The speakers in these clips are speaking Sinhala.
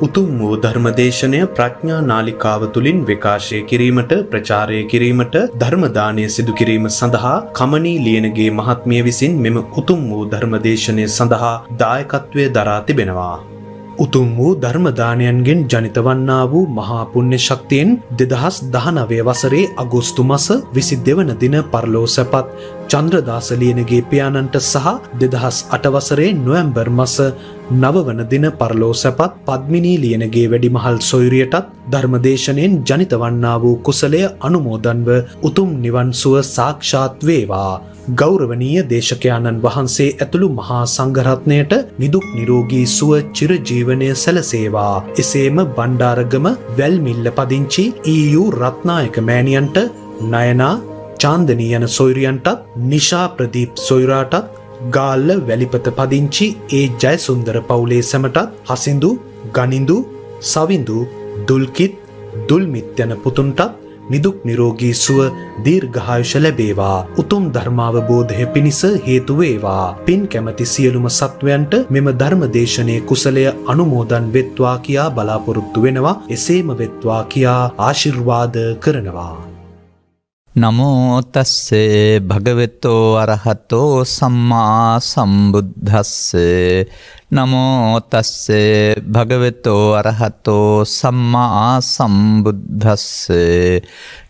උතුම් වූ ධර්මදේශනය ප්‍රඥා නාලිකාව තුළින් විකාශය කිරීමට ප්‍රචාරය කිරීමට ධර්ම දානය සිදු කිරීම සඳහා කමනී ලියනගේ මහත්මිය විසින් මෙම උතුම් වූ ධර්මදේශනය සඳහා දායකත්වය දරා තිබෙනවා. උතුම් වූ ධර්ම දානයන්ගෙන් ජනිත වන්නා වූ මහා පුණ්‍ය ශක්තියෙන් 2019 වසරේ අගෝස්තු මාස 22 වන දින පරලෝ සැපත් චන්ද්‍රදාස ලියනගේ පියාණන්ට සහ 2008 වසරේ නොවැම්බර් මාස 9 වන දින පරලෝ සැපත් පද්මිනී ලියනගේ වැඩිමහල් සොයුරියටත් ධර්මදේශනයෙන් ජනිත වන්නා වූ කුසලය අනුමෝදන්ව උතුම් නිවන් සුව සාක්ෂාත් වේවා. ගෞරවනීය දේශකයාණන් වහන්සේ ඇතුළු මහා සංඝරත්නයට නිදුක් නිරෝගී සුව චිරජීවනය සැලසේවා. එසේම බණ්ඩාරගම වැල්මිල්ල පදිංචි EU රත්නායක මෑණියන්ට, නයනා චාන්දනී යන සොයුරියන්ටත්, නිෂා ප්‍රදීප් සොයුරාටත්, ගාල්ල වැලිපත පදිංචි ජයසුන්දර පවුලේ සැමටත්, හසිඳු, ගනිඳු, සවිඳු, දුල්කිත්, දුල්මිත් යන පුතුන්ටත් නිදුක් නිරෝගී සුව දීර්ඝායුෂ ලැබේවා. උතුම් ධර්මාවබෝධය පිණිස හේතු වේවා. පින් කැමැති සියලුම සත්වයන්ට මෙම ධර්මදේශනයේ කුසලය අනුමෝදන් වෙත්වා කියා බලාපොරොත්තු වෙනවා. එසේම වෙත්වා කියා ආශිර්වාද කරනවා. නමෝ තස්සේ භගවතෝ අරහතෝ සම්මා සම්බුද්දස්සේ නමෝ තස්සේ භගවතෝ අරහතෝ සම්මා සම්බුද්දස්සේ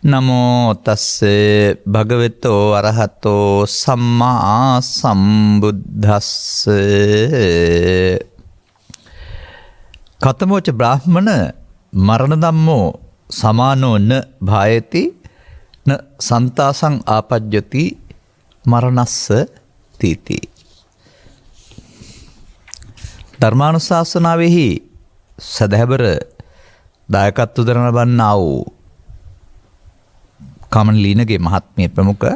නමෝ තස්සේ භගවතෝ අරහතෝ සම්මා සම්බුද්දස්සේ කතමෝච බ්‍රාහ්මණ මරණ ධම්මෝ සමානෝ න භායති න සන්තාසං ආපජ්ජති මරණස්ස තීති. ධර්මානුශාසනාවෙහි සදහැබර දායකත්ව දරන බන්නා වූ කමන් ලීනගේ මහත්මිය ප්‍රමුඛ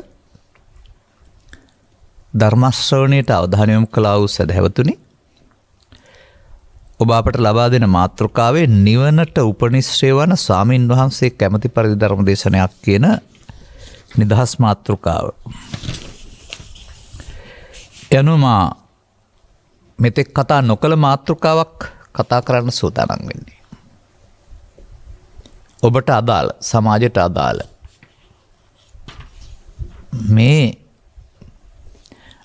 ධර්මශ්‍රවණයට අවධානය යොමු කළා වූ සදහැවතුනි, ඔබ අපට ලබා දෙන මාතෘකාවේ නිවනට උපනිශ්‍රය වන ස්වාමින් වහන්සේ කැමැති පරිදි ධර්ම දේශනයක් කියන නිදහස් මාතෘකාව. එනුමා මෙතෙක් කතා නොකළ මාතෘකාවක් කතා කරන්න සූදානම් වෙන්නේ. ඔබට අදාළ, සමාජයට අදාළ මේ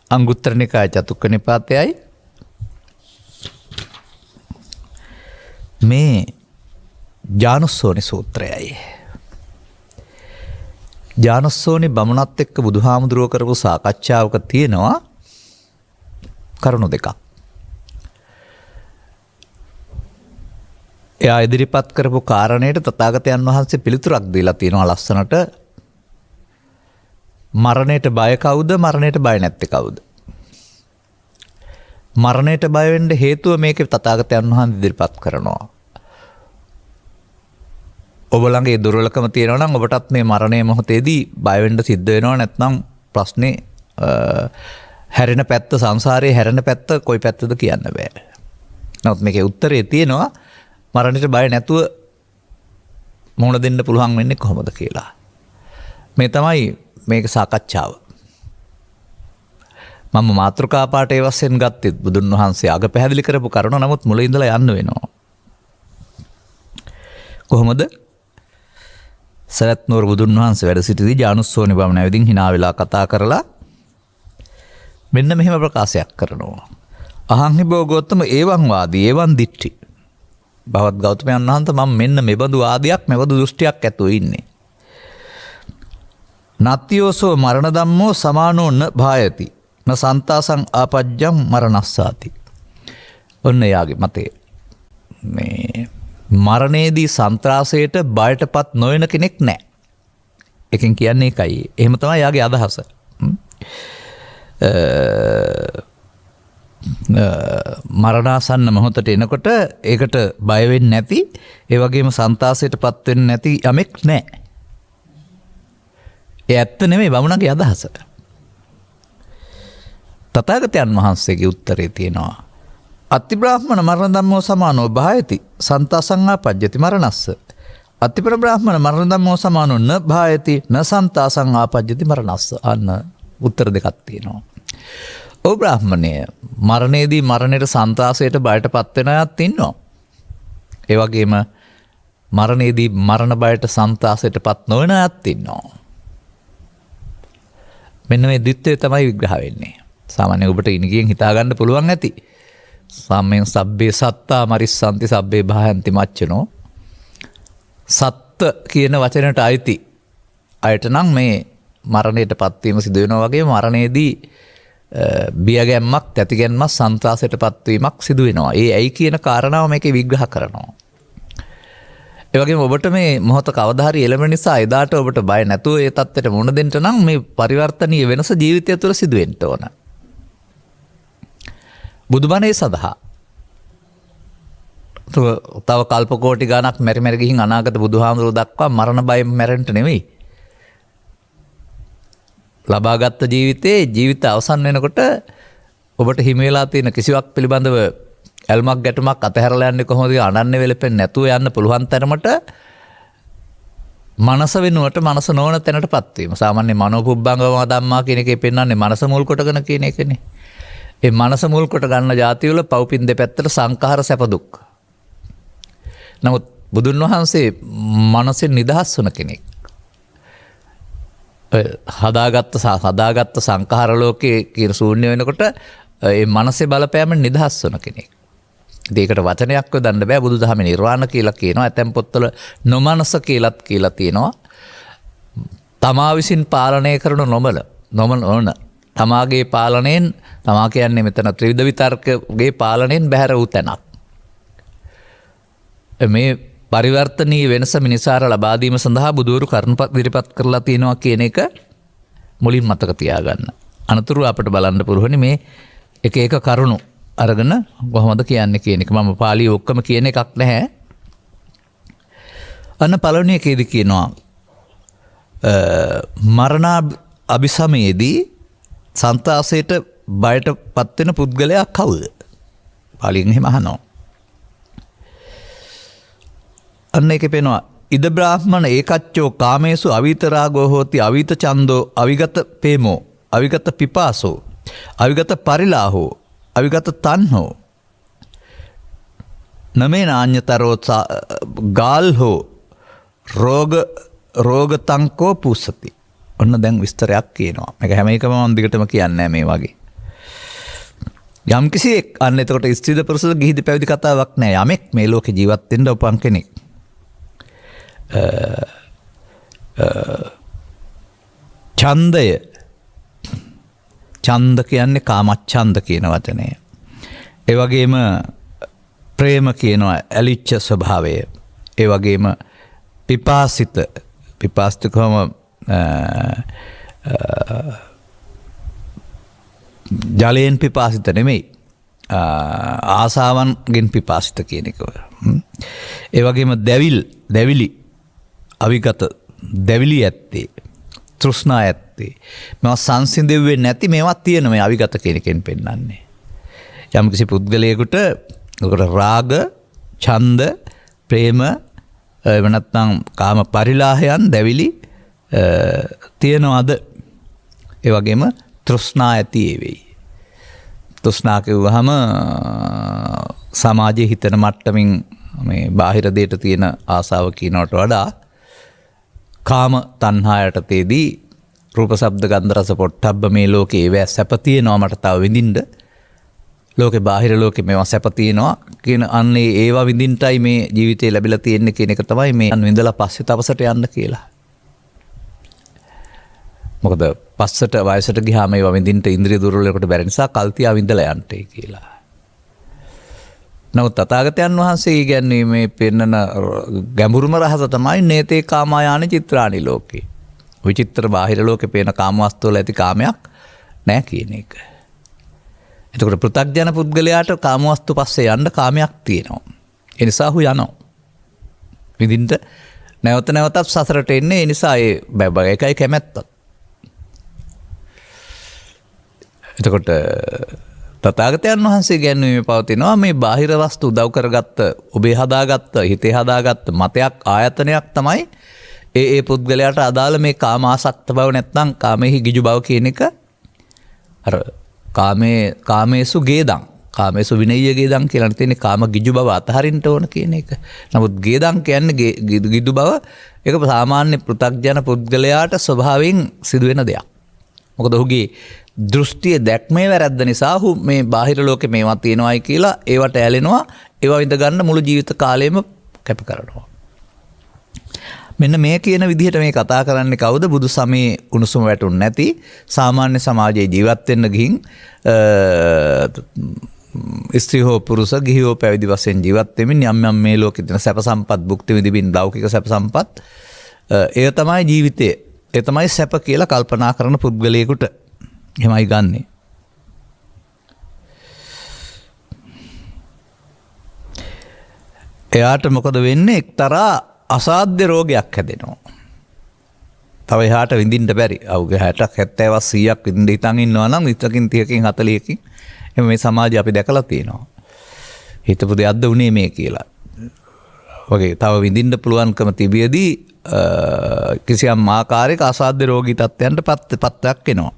අංගුත්තර නිකාය චතුක්ක නිපාතයයි මේ ජානුස්සෝනි සූත්‍රයයි. ජානුස්සෝනි බමුණත් එක්ක බුදුහාමුදුරුවෝ කරපු සාකච්ඡාවක තියෙනවා කරුණු දෙකක්. එයා ඉදිරිපත් කරපු කාරණයට තථාගතයන් වහන්සේ පිළිතුරක් දීලා තියෙනවා ලස්සනට. මරණයට බය කවුද, මරණයට බය නැත්තේ කවුද? මරණයට බය වෙන්න හේතුව මේකේ තථාගතයන් වහන්සේ ඉදිරිපත් කරනවා. ඔබ ළඟ ඒ දුර්වලකම තියෙනවා නම් ඔබටත් මේ මරණය මොහොතේදී බය වෙන්න සිද්ධ වෙනවා. නැත්නම් ප්‍රශ්නේ හැරෙන පැත්ත, සංසාරයේ හැරෙන පැත්ත කොයි පැත්තද කියන්න බෑ. නමුත් මේකේ උත්තරේ තියෙනවා මරණයට බය නැතුව මුහුණ දෙන්න පුළුවන් වෙන්නේ කොහොමද කියලා. මේ තමයි මේක සාකච්ඡාව. මම මාතෘකා පාඩේ වශයෙන් ගත්තේ බුදුන් වහන්සේ අග පැහැදිලි කරපු කරුණ. නමුත් මුල ඉඳලා යන්න වෙනවා. කොහොමද? සරත් නුවර බුදුන් වහන්සේ වැඩ සිටිදී ජානුස්සෝනි බමුණ ඇවිදින් hina වෙලා කතා කරලා මෙන්න මෙහෙම ප්‍රකාශයක් කරනවා. අහං හිබෝ ගෞතම ඒවං වාදී ඒවං දිට්ඨි. භවත් ගෞතමයන් වහන්සේ මම මෙන්න මෙබඳු ආදියක්, මෙබඳු දෘෂ්ටියක් ඇතුව ඉන්නේ. නත්තියෝසෝ මරණ ධම්මෝ සමානෝ න භායති න සන්තාසං ආපජ්ජං මරණස්සාති. ඔන්න යාගේ මතේ මේ මරණයේදී සන්ත්‍රාසයට බයටපත් නොවන කෙනෙක් නැහැ. එකෙන් කියන්නේ ඒකයි. එහෙම තමයි යාගේ අදහස. මරණාසන්න මොහොතට එනකොට ඒකට බය වෙන්නේ නැති, ඒ වගේම සන්තාසයටපත් වෙන්නේ නැති යමෙක් නැහැ. ඒ ඇත්ත නෙමෙයි බමුණගේ අදහස. තථාගතයන් වහන්සේගේ උත්තරේ තියෙනවා අතිබ්‍රාහ්මණ මරණ ධම්මෝ සමානෝ භායති සන්තාසං ආපජ්ජති මරණස්ස. අතිපර බ්‍රාහ්මණ මරණ ධම්මෝ සමානෝ න භායති න සන්තාසං ආපජ්ජති මරණස්ස. අන්න උත්තර දෙකක් තියෙනවා. ඔව් බ්‍රාහ්මණය, මරණයේදී මරණයට සන්තාසයට බයටපත් වෙන අයත් ඉන්නවා. ඒ වගේම මරණයේදී මරණ බයට සන්තාසයට පත් නොවන අයත් ඉන්නවා. මෙන්න මේ ද්විත්වය තමයි විග්‍රහ වෙන්නේ. සාමාන්‍යයෙන් ඔබට ඉනිකියෙන් හිතා ගන්න පුළුවන් ඇති. සම්මෙන් සබ්බේ සත්තා මරිස්සන්ති සබ්බේ භායන්ති මච්චනෝ. සත්ත්ව කියන වචනයට අයිති අයට නම් මේ මරණයට පත්වීම සිදු වෙනවා වගේ මරණයේදී බියගැම්මක් තැතිගැන්මක් සන්ත්‍රාසයට පත්වීමක් සිදු වෙනවා. ඒ ඇයි කියන කාරණාව මේකේ විග්‍රහ කරනවා. ඒ වගේම ඔබට මේ මොහොත කවදා හරි එළඹෙන නිසා එදාට ඔබට බය නැතුව ඒ தත්ත්වයට මුහුණ දෙන්න නම් මේ පරිවර්තනීය වෙනස ජීවිතය තුළ සිදු වෙන්න ඕන. බුදුබණේ සඳහා තව කල්ප කෝටි ගණක් මෙරි ගිහින් අනාගත බුදුහාමුදුරුවෝ දක්වා මරණ බයෙන් මැරෙන්න නෙවෙයි. ලබාගත් ජීවිතේ ජීවිත අවසන් වෙනකොට ඔබට හිමි වෙලා තියෙන කිසිවක් පිළිබඳව ඇල්මක් ගැටුමක් අතහැරලා යන්නේ කොහොමද අනන්නේ වෙලපෙන්නේ නැතුව යන්න පුළුවන් තරමට මනස වෙනුවට මනස නොවන තැනටපත් වීම. සාමාන්‍ය මනෝපුබ්බංගම ධම්මා කියන එකේ පෙන්වන්නේ මනස මුල් කොටගෙන කියන එකනේ. ඒ මනස මුල් කොට ගන්න જાති වල පව්පින් දෙපැත්තට සංඛාර සැප දුක්. නමුත් බුදුන් වහන්සේ මනසෙන් නිදහස් වුණ කෙනෙක්. හදාගත්ත සංඛාර ලෝකයේ කියන ශූන්‍ය වෙනකොට ඒ මනසේ බලපෑමෙන් නිදහස් වුණ කෙනෙක්. ඒකට වචනයක් යොදන්න බෑ. බුදුදහමේ නිර්වාණ කියලා කියනවා. ඇතැම් පොත්වල නොමනස කියලාත් කියලා තියෙනවා. තමා විසින් පාලනය කරන නොමන තමාගේ පාලනයෙන් තමා කියන්නේ මෙතන ත්‍රිවිධ විතර්කගේ පාලනයෙන් බැහැර වූ තැනක්. මේ පරිවර්තනීය වෙනස මිනිසාර ලබා දීම සඳහා බුදුවරු කරුණු ඉදිරිපත් කරලා තියෙනවා කියන එක මුලින් මතක තියාගන්න. අනතුරු අපිට බලන්න පුළුවනි මේ එක එක කරුණු අරගෙන කොහොමද කියන්නේ කියන එක. මම පාළිය ඔක්කොම කියන එකක් නැහැ. අන්න පළවෙනි එකේදී කියනවා මරණ අபிසමයේදී සන්තාසයට බයට පත් වෙන පුද්ගලයා කවුද? පාළියෙන් එහෙම අහනවා. අන්න ඒකේ පේනවා ඉද බ්‍රාහ්මණ ඒකච්චෝ කාමේසු අවීත රාගෝ හෝති අවීත ඡන්தோ අවිගත ප්‍රේමෝ අවිගත පිපාසෝ අවිගත පරිලාහෝ අවිගත තණ්හෝ නමේ නාඤ්‍යතරෝ ගාල්හෝ රෝගතංකෝ පුසති. ඔන්න දැන් විස්තරයක් කියනවා. මේක හැම එකම මම දිගටම කියන්නේ මේ වගේ. යම් කිසි අන්න එතකොට ස්ත්‍රීද පුරුෂද ගිහිද පැවිදි කතාවක් නෑ. යමෙක් මේ ලෝකේ ජීවත් වෙන්න උපන් කෙනෙක්. ඡන්ද කියන්නේ කාමච්ඡන්ද කියන වචනය. ඒ වගේම ප්‍රේම කියනවා ඇලිච්ච ස්වභාවය. ඒ වගේම පිපාසිතකම ජලයෙන් පිපාසිත නෙමෙයි. ආසාවන්ගෙන් පිපාසිත කියන එක. ඒ වගේම දැවිලි අවිගත දැවිලි ඇත්තේ තෘෂ්ණා ඇත්තේ මේවා සංසිඳෙන්නේ නැති මේවා තියෙන මේ අවිගත කියන එකෙන් පෙන්නන්නේ. යම් කිසි පුද්ගලයෙකුට රාග, ඡන්ද, ප්‍රේම එහෙම නැත්නම් කාම පරිලාහයන් දැවිලි තියනවාද? ඒ වගේම තෘෂ්ණා ඇති වෙයි. තෘෂ්ණා කියවහම සමාජයේ හිතන මට්ටමින් මේ බාහිර දෙයට තියෙන ආසාව කියනවට වඩා කාම තණ්හා යටතේදී රූප ශබ්ද ගන්ධ රස පොට්ටබ්බ මේ ලෝකේ ඒවා සැප තියෙනවා මට තව විඳින්න. ලෝකේ බාහිර ලෝකේ මේවා සැප තියෙනවා කියන අන්නේ ඒවා විඳින්නටයි මේ ජීවිතේ ලැබිලා තියෙන්නේ කියන එක තමයි මේ විඳලා පස්සේ තපසට යන්න කියලා. මොකද පස්සට වයසට ගියාම ඒවා විඳින්න ඉන්ද්‍රිය දුර්වලයකට බැරි නිසා කල්තියා විඳලා යන්නයි කියලා. නමුත් තථාගතයන් වහන්සේ කියන්නේ මේ පෙන්නන ගැඹුරුම රහස තමයි නේතේ කාමායාන චිත්‍රානි ලෝකේ. විචිත්‍ර බාහිර ලෝකේ පේන කාමවස්තු වල ඇති කාමයක් නැහැ කියන එක. එතකොට පෘථග්ජන පුද්ගලයාට කාමවස්තු පස්සේ යන්න කාමයක් තියෙනවා. ඒ නිසා හු යනවා. විඳින්න නැවත නැවතත් සසරට එන්නේ ඒ නිසා ඒ ඒකයි කැමැත්ත. එතකොට තථාගතයන් වහන්සේ ගැන්වීමේ පවතිනවා මේ බාහිර වස්තු උදව් කරගත්ත ඔබේ හදාගත්ත හිතේ හදාගත්ත මතයක් ආයතනයක් තමයි ඒ පුද්ගලයාට අදාළ මේ කාමාසක්ත බව නැත්නම් කාමෙහි ගිජු බව කියන එක අර කාමේසු ගේදං කාමේසු විනය්‍ය ගේදම් කියලා තියෙන්නේ කාම ගිජු බව අතහරින්න ඕන කියන එක. නමුත් ගේදම් කියන්නේ ගිජු බව ඒක සාමාන්‍ය පෘථග්ජන පුද්ගලයාට ස්වභාවයෙන් සිදුවෙන දෙයක්. මොකද ඔහුගේ දෘෂ්ටිය දැක්මේ වැරද්ද නිසා ඔහු මේ බාහිර ලෝකේ මේවා තියෙනවායි කියලා ඒවට ඇලෙනවා. ඒවා විඳ ගන්න මුළු ජීවිත කාලෙම කැප කරනවා. මෙන්න මේ කියන විදිහට මේ කතා කරන්නේ කවුද? බුදු සමයේ උණුසුම වැටුන්නේ නැති සාමාන්‍ය සමාජයේ ජීවත් වෙන්න ගිහින් ස්ත්‍රී හෝ පුරුෂ ගිහි හෝ පැවිදි වශයෙන් ජීවත් වෙමින් යම් යම් මේ ලෝකෙ තියෙන සැප සම්පත් භුක්ති විඳින්න ලෞකික සැප සම්පත් ඒ තමයි ජීවිතය. ඒ තමයි සැප කියලා කල්පනා කරන පුද්ගලයෙකුට එහෙමයි ගන්නෙ. එයාට මොකද වෙන්නේ? එක්තරා අසාධ්‍ය රෝගයක් හැදෙනවා. තව එහාට විඳින්න බැරි. අවුරුදු 60ක් 70ක් 100ක් විඳින්න හිතන් ඉන්නවා නම් 20කින් 30කින් 40කින් එහෙම මේ සමාජය අපි දැකලා තියෙනවා. හිතපු දෙයක්ද උනේ මේ කියලා. වගේ තව විඳින්න පුළුවන්කම තිබියදී කිසියම් ආකාරයක අසාධ්‍ය රෝගී තත්ත්වයන්ට පත්වක් වෙනවා.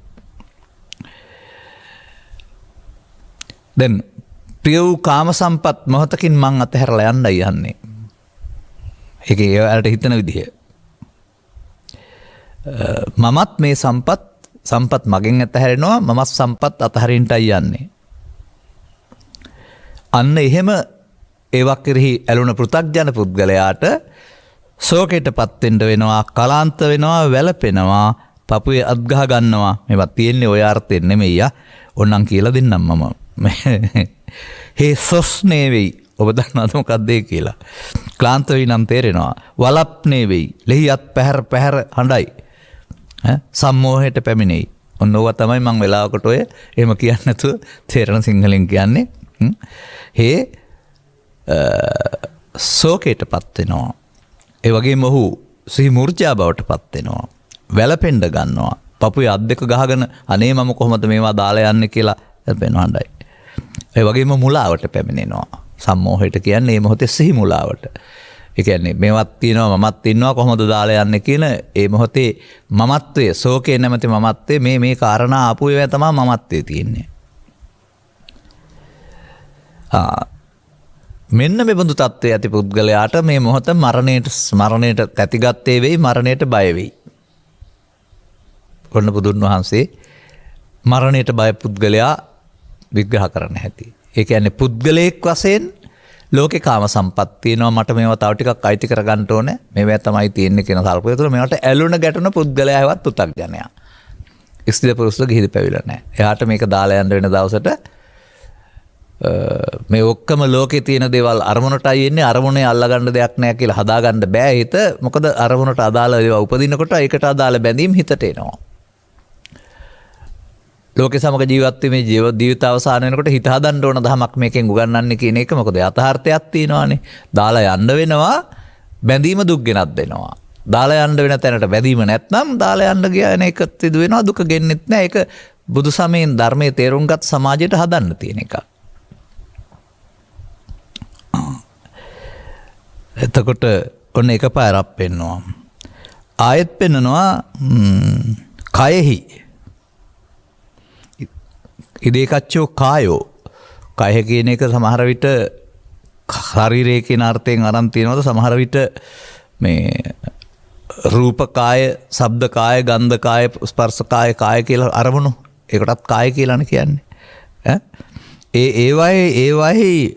දැන් ප්‍රිය වූ කාම සම්පත් මොහතකින් මං අතහැරලා යන්නයි යන්නේ. ඒක ඒකට හිතන විදිහ. මමත් මේ සම්පත් මගෙන් අතහැරෙනවා. මමත් සම්පත් අතහරින්නයි යන්නේ. අන්න එහෙම ඒවක් කෙරෙහි ඇලුන පෘථග්ජන පුද්ගලයාට ශෝකයටපත් වෙන්න වෙනවා, කලාන්ත වෙනවා, වැළපෙනවා, පපුවේ අත්ගහ ගන්නවා. මේවා තියෙන්නේ ඔය අර්ථයෙන් නෙමෙයි. ඕනනම් කියලා දෙන්නම් මම. හේ සොස්නේ වෙයි. ඔබ දන්නවද මොකක්ද ඒ කියලා? ක්ලාන්ත වෙයි නම් තේරෙනවා. වලප්නේ වෙයි. ලෙහියත් පැහැර හඬයි. සම්මෝහයට පැමිණෙයි. ඔන්න ඕවා තමයි මම වෙලාවකට ඔය එහෙම කියන්නේ නැතුව තේරෙන සිංහලෙන් කියන්නේ. හේ ශෝකයටපත් වෙනවා. ඒ වගේම ඔහු සිහි මූර්ඡා බවටපත් වෙනවා. වැළපෙන්න ගන්නවා. පපුවේ අත් දෙක ගහගෙන අනේ මම කොහොමද මේවා දාලා යන්නේ කියලා වැළපෙනවා හඬයි. ඒ වගේම මුලාවට පැමිණෙනවා. සම්මෝහයට කියන්නේ මේ මොහොතේ සිහි මුලාවට. ඒ කියන්නේ මේවත් තියෙනවා මමත් ඉන්නවා කොහොමද දාලා යන්නේ කියන ඒ මොහොතේ මමත්වයේ ශෝකේ නැමැති මමත්වයේ මේ කාරණා ආපු ඒවා තමයි මමත්වයේ තියෙන්නේ. මෙන්න මේ බඳු තත්ත්වයේ ඇති පුද්ගලයාට මේ මොහොත මරණයට තැතිගත්තේ වෙයි, මරණයට බය වෙයි. ඔන්න බුදුන් වහන්සේ මරණයට බය පුද්ගලයා විග්‍රහ කරන්න හැටි. ඒ කියන්නේ පුද්ගලයෙක් වශයෙන් ලෝකේ කාම සම්පත් තියෙනවා, මට මේවා තව ටිකක් අයිති කරගන්න ඕනේ, මේවා තමයි තියෙන්නේ කියන කල්පය තුළ මේවට ඇලුන ගැටුන පුද්ගලයා හැවත් පු탁ජනයා. ස්ත්‍රී පුරුෂ ගිහිද පැවිලා නැහැ. එයාට මේක දාලා යන්න වෙන දවසට මේ ඔක්කොම ලෝකේ තියෙන දේවල් අරමුණටයි එන්නේ, අරමුණේ අල්ලගන්න දෙයක් නැහැ කියලා හදාගන්න බෑ හිත. මොකද අරමුණට අදාළ ඒවා උපදිනකොට ඒකට අදාළ බැඳීම් හිතට එනවා. ලෝකේ සමග ජීවත් වීමේ ජීවිත අවසාන වෙනකොට හිත හදන්න ඕන දහමක් මේකෙන් උගන්වන්නේ කියන එක. මොකද යථාර්ථයක් තියෙනවානේ. දාලා යන්න වෙනවා, බැඳීම දුක් ගෙනත් දෙනවා. දාලා යන්න වෙන තැනට බැඳීම නැත්නම් දාලා යන්න කියන එක සිදු වෙනවා, දුක ගෙන්නෙත් නැහැ. ඒක බුදු සමයෙන් ධර්මයේ තේරුම්ගත් සමාජයට හදන්න තියෙන එකක්. එතකොට ඔන්න එකපාරක් පෙන්නවා. ආයෙත් පෙන්නනවා කයෙහි ඉදේකච්චෝ කායෝ. කය කියන එක සමහර විට ශරීරයේ කියන අර්ථයෙන් අරන් තියෙනවද? සමහර විට මේ රූප කාය, ශබ්ද කාය, ගන්ධ කාය, ස්පර්ශ කාය, කාය කියලා අරමුණු. ඒකටත් කාය කියලානේ කියන්නේ. ඒවයි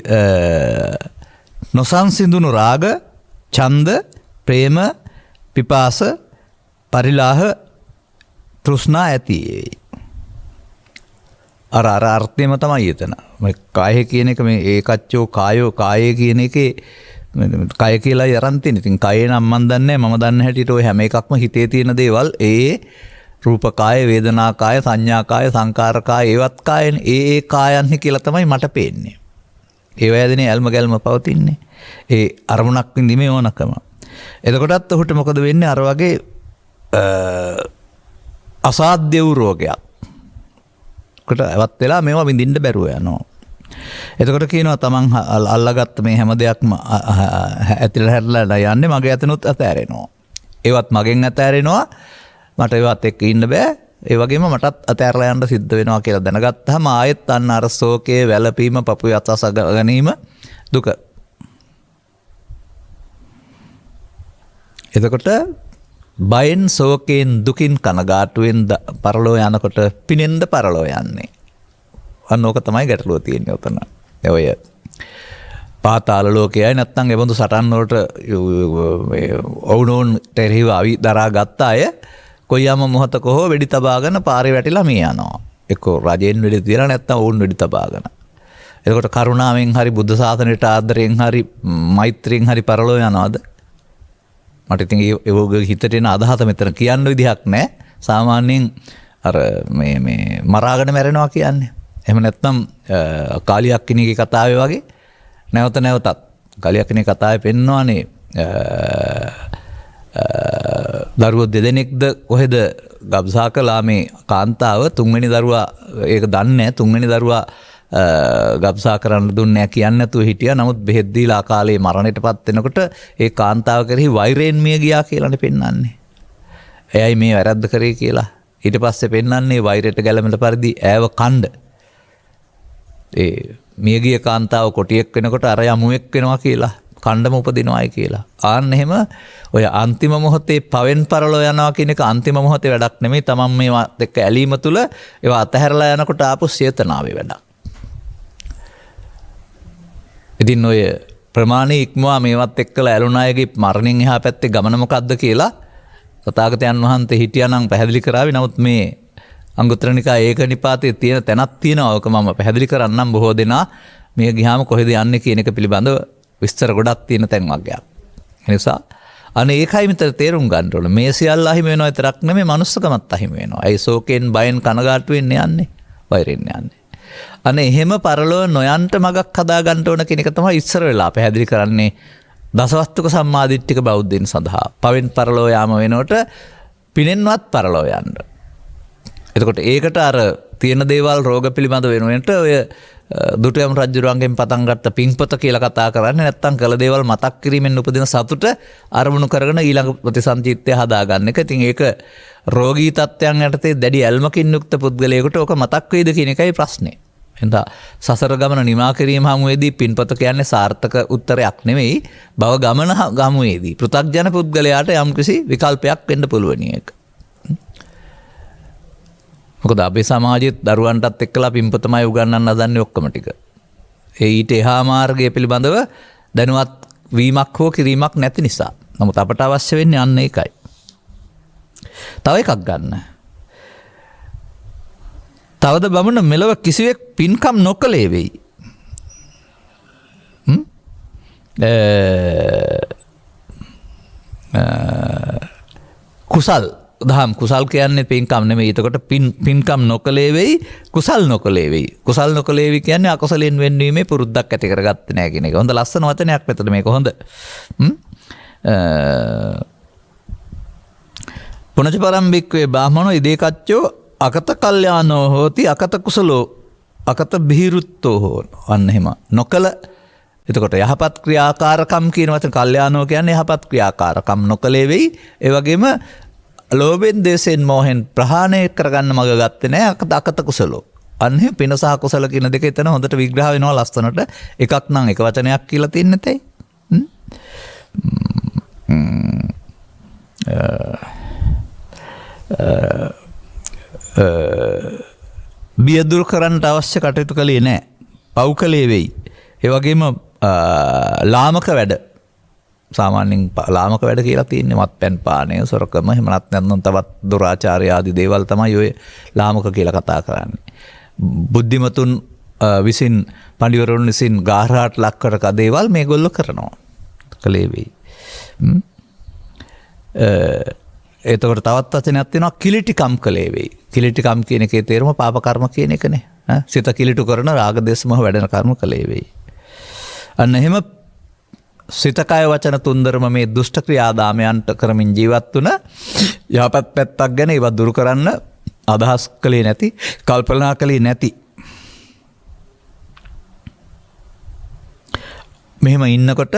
නොසංසිඳුණු රාග, ඡන්ද, ප්‍රේම, පිපාස, පරිලාහ, තෘෂ්ණා ඇති. අර අර්ථයම තමයි එතන. මේ කාය කියන එක මේ ඒකච්චෝ කායෝ, කායේ කියන එකේ කය කියලා යරන් තියෙන. ඉතින් කයේ නම් මන් දන්නේ නැහැ. මම දන්න හැටියට ඔය හැම එකක්ම හිතේ තියෙන දේවල් රූප කාය, වේදනා කාය, සංඥා කාය, සංකාර කාය, ඒවත් කායනේ. ඒ කායන්නේ කියලා තමයි මට පේන්නේ. ඒ වයදනේ ඇල්ම ගැල්ම පවතින්නේ. ඒ අරමුණක් විඳීමේ ඕනකම. එතකොටත් ඔහුට මොකද වෙන්නේ? අර වගේ අසාධ්‍ය වූ රෝගයක්. කොට ඇවත් වෙලා මේවා විඳින්න බැරුව යනවා. එතකොට කියනවා තමන් අල්ලගත්ත මේ හැම දෙයක්ම ඇතිලා හැරලා යන්නේ මගේ අතනොත් අතෑරෙනවා. ඒවත් මගෙන් අතෑරෙනවා. මට ඒවත් එක්ක ඉන්න බෑ. ඒ වගේම මටත් අතෑරලා යන්න සිද්ධ වෙනවා කියලා දැනගත්තාම ආයෙත් අන්න අර ශෝකයේ වැළපීම පපුවේ අතස ගැනීම දුක. එතකොට බයෙන් ශෝකයෙන් දුකින් කනගාටුවෙන් පරලෝ යනකොට පිනෙන්ද පරලෝ යන්නේ. අන්න ඕක තමයි ගැටලුව තියෙන්නේ උතන. ඔය පාතාල ලෝකයයි නැත්තම් ඒ බඳු සටන් වලට ඔවුනෝන් තෙරහිව අවි දරා ගත්ත අය කොයියම් මොහතක හෝ වෙඩි තබාගෙන පාරේ වැටිලා මිය යනවා. එක්කෝ රජෙන් වෙඩි තියලා නැත්තම් ඔවුන් වෙඩි තබාගෙන. එතකොට කරුණාවෙන් හරි බුද්ධ ශාසනයට ආදරයෙන් හරි මෛත්‍රියෙන් හරි පරලෝ යනවාද? මට ඉතින් ඒ හිතට එන අදහස මෙතන කියන්න විදිහක් නැහැ. සාමාන්‍යයෙන් අර මේ මරාගෙන මැරෙනවා කියන්නේ. එහෙම නැත්නම් කාලියක්කිණිගේ කතාවේ වගේ නැවත නැවතත් කාලියක්කිණිගේ කතාවේ පෙන්නනවානේ දරුවෝ දෙදෙනෙක්ද කොහෙද ගබ්සා කළා මේ කාන්තාව තුන්වෙනි දරුවා ඒක දන්නේ නැහැ තුන්වෙනි දරුවා ගබ්සා කරන්න දුන්නේ නැහැ කියන්නේ නැතුව හිටියා. නමුත් බෙහෙත් දීලා අකාලේ මරණයටපත් වෙනකොට ඒ කාන්තාව කෙරෙහි වෛරයෙන් මිය ගියා කියලානේ පෙන්වන්නේ. එයයි මේ වැරද්ද කරේ කියලා. ඊට පස්සේ පෙන්වන්නේ වෛරයට ගැළමෙන පරිදි ඈව කණ්ඩ. ඒ මියගිය කාන්තාව කොටියෙක් වෙනකොට අර යමුවෙක් වෙනවා කියලා කණ්ඩම උපදිනවායි කියලා. ආන්න එහෙම ඔය අන්තිම මොහොතේ පවෙන් පරලෝ යනවා කියන එක අන්තිම මොහොතේ වැඩක් නෙමෙයි. තමන් මේවත් එක්ක ඇලීම තුල ඒවා අතහැරලා යනකොට ආපු චේතනාවේ වැඩක්. ඉතින් ඔය ප්‍රමාණී ඉක්මවා මේවත් එක්කලා ඇලුණ අයගේ මරණින් එහා පැත්තේ ගමන මොකද්ද කියලා තථාගතයන් වහන්සේ හිටියානම් පැහැදිලි කරાવી. නමුත් මේ අංගුත්තර නිකායේ ඒක නිපාතයේ තියෙන තැනක් තියෙනවා. ඔක මම පැහැදිලි කරන්නම්. බොහෝ දෙනා මේ ගියාම කොහෙද යන්නේ කියන එක පිළිබඳව විස්තර ගොඩක් තියෙන තැන් වගේක්. ඒ නිසා අනේ ඒකයි මෙතන තේරුම් ගන්න ඕන. මේ සියල්ල අහිමි වෙනවා විතරක් නෙමෙයි මනුස්සකමත් අහිමි වෙනවා. ඒ ශෝකයෙන් බයෙන් කනගාටු වෙන්න යන්නේ. වෛරෙන්න යන්නේ. අනේ එහෙම පරලෝ නොයන්ට මගක් හදා ගන්න ඕන කියන එක තමයි ඉස්සර වෙලා පැහැදිලි කරන්නේ දසවස්තුක සම්මාදිට්ඨික බෞද්ධයින් සඳහා. පවෙන් පරලෝ යාම වෙනකොට පිනෙන්වත් පරලෝ යන්න. එතකොට ඒකට අර තියෙන දේවල් රෝග පිළිබඳ වෙනුවෙන්ට ඔය දුටුයම් රජුරුවන්ගෙන් පටන් ගත්ත පින්පත කියලා කතා කරන්නේ නැත්නම් කළ දේවල් මතක් කිරීමෙන් උපදින සතුට අරමුණු කරගෙන ඊළඟ ප්‍රතිසංචිත්තය හදාගන්න එක. ඉතින් ඒක රෝගී තත්ත්වයන් යටතේ දැඩි ඇල්මකින් යුක්ත පුද්ගලයෙකුට ඕක මතක් වේද කියන එකයි ප්‍රශ්නේ. එතන සසර ගමන නිමා කිරීම හමුවේදී පින්පත කියන්නේ සාර්ථක උත්තරයක් නෙමෙයි. භව ගමන ගමුවේදී පෘථග්ජන පුද්ගලයාට යම්කිසි විකල්පයක් වෙන්න පුළුවන් එක. මොකද අපේ සමාජයේ දරුවන්ටත් එක්කලා පින්පතමයි උගන්වන්න හදන්නේ ඔක්කොම ටික. ඒ ඊට එහා මාර්ගය පිළිබඳව දැනුවත් වීමක් හෝ කිරීමක් නැති නිසා. නමුත් අපට අවශ්‍ය වෙන්නේ අන්න ඒකයි. තව එකක් ගන්න. තවද බමුණ මෙලව කිසිවෙක් පින්කම් නොකලේ වෙයි. කුසල් දහම් කුසල් කියන්නේ පින්කම් නෙමෙයි. එතකොට පින්කම් නොකලේ වෙයි කුසල් නොකලේ වෙයි. කුසල් නොකලේ වෙයි කියන්නේ අකුසලෙන් වෙන්වීමේ පුරුද්දක් ඇති කරගත්තේ නැහැ කියන එක. හොඳ ලස්සන වචනයක් මෙතන මේක හොඳ. පුනච පරම්බික්වේ බාහමනෝ ඉදේකච්චෝ අකත කල්යානෝ හෝති අකත කුසලෝ අකත බිහිරුත්තෝ හෝ. අන්න එහෙම නොකල. එතකොට යහපත් ක්‍රියාකාරකම් කියන වචන කල්යානෝ කියන්නේ යහපත් ක්‍රියාකාරකම් නොකලේ වෙයි. ඒ වගේම ලෝභෙන් දේශෙන් මොහෙන් ප්‍රහාණය කරගන්න මග ගත්තේ නැහැ අකත කුසලෝ. අන්න පින සහ කුසල කියන දෙක එතන හොඳට විග්‍රහ වෙනවා ලස්සනට. එකක් නම් එක වචනයක් කියලා තින්නේ තේ. බිය දුරු කරන්නට අවශ්‍ය කටයුතු කළේ නැහැ. පව් කළේ වෙයි. ඒ වගේම ලාමක වැඩ සාමාන්‍යයෙන් ලාමක වැඩ කියලා තියෙන්නේ මත්පැන් පානය සොරකම එහෙම නැත්නම් තවත් දුරාචාරය ආදී දේවල් තමයි ඔය ලාමක කියලා කතා කරන්නේ. බුද්ධිමතුන් විසින් පඬිවරුන් විසින් ගාහරාට ලක් කරක දේවල් මේගොල්ලෝ කරනවා. කලේ වෙයි. එතකොට තවත් වචනයක් තියෙනවා කිලිටිකම් කලේ වෙයි. කිලිටිකම් කියන එකේ තේරුම පාප කර්ම කියන එකනේ. සිත කිලිටු කරන රාග දේශ මොහ වැඩෙන කර්ම කලේ වෙයි. අන්න එහෙම සිතකය වචන තුන්දරම මේ දුෂ්ට ක්‍රියාදාමයන්ට කරමින් ජීවත් වුණ යහපත් පැත්තක් ගැන ඒවා දුරු කරන්න අදහස් කළේ නැති, කල්පනා කළේ නැති. මෙහෙම ඉන්නකොට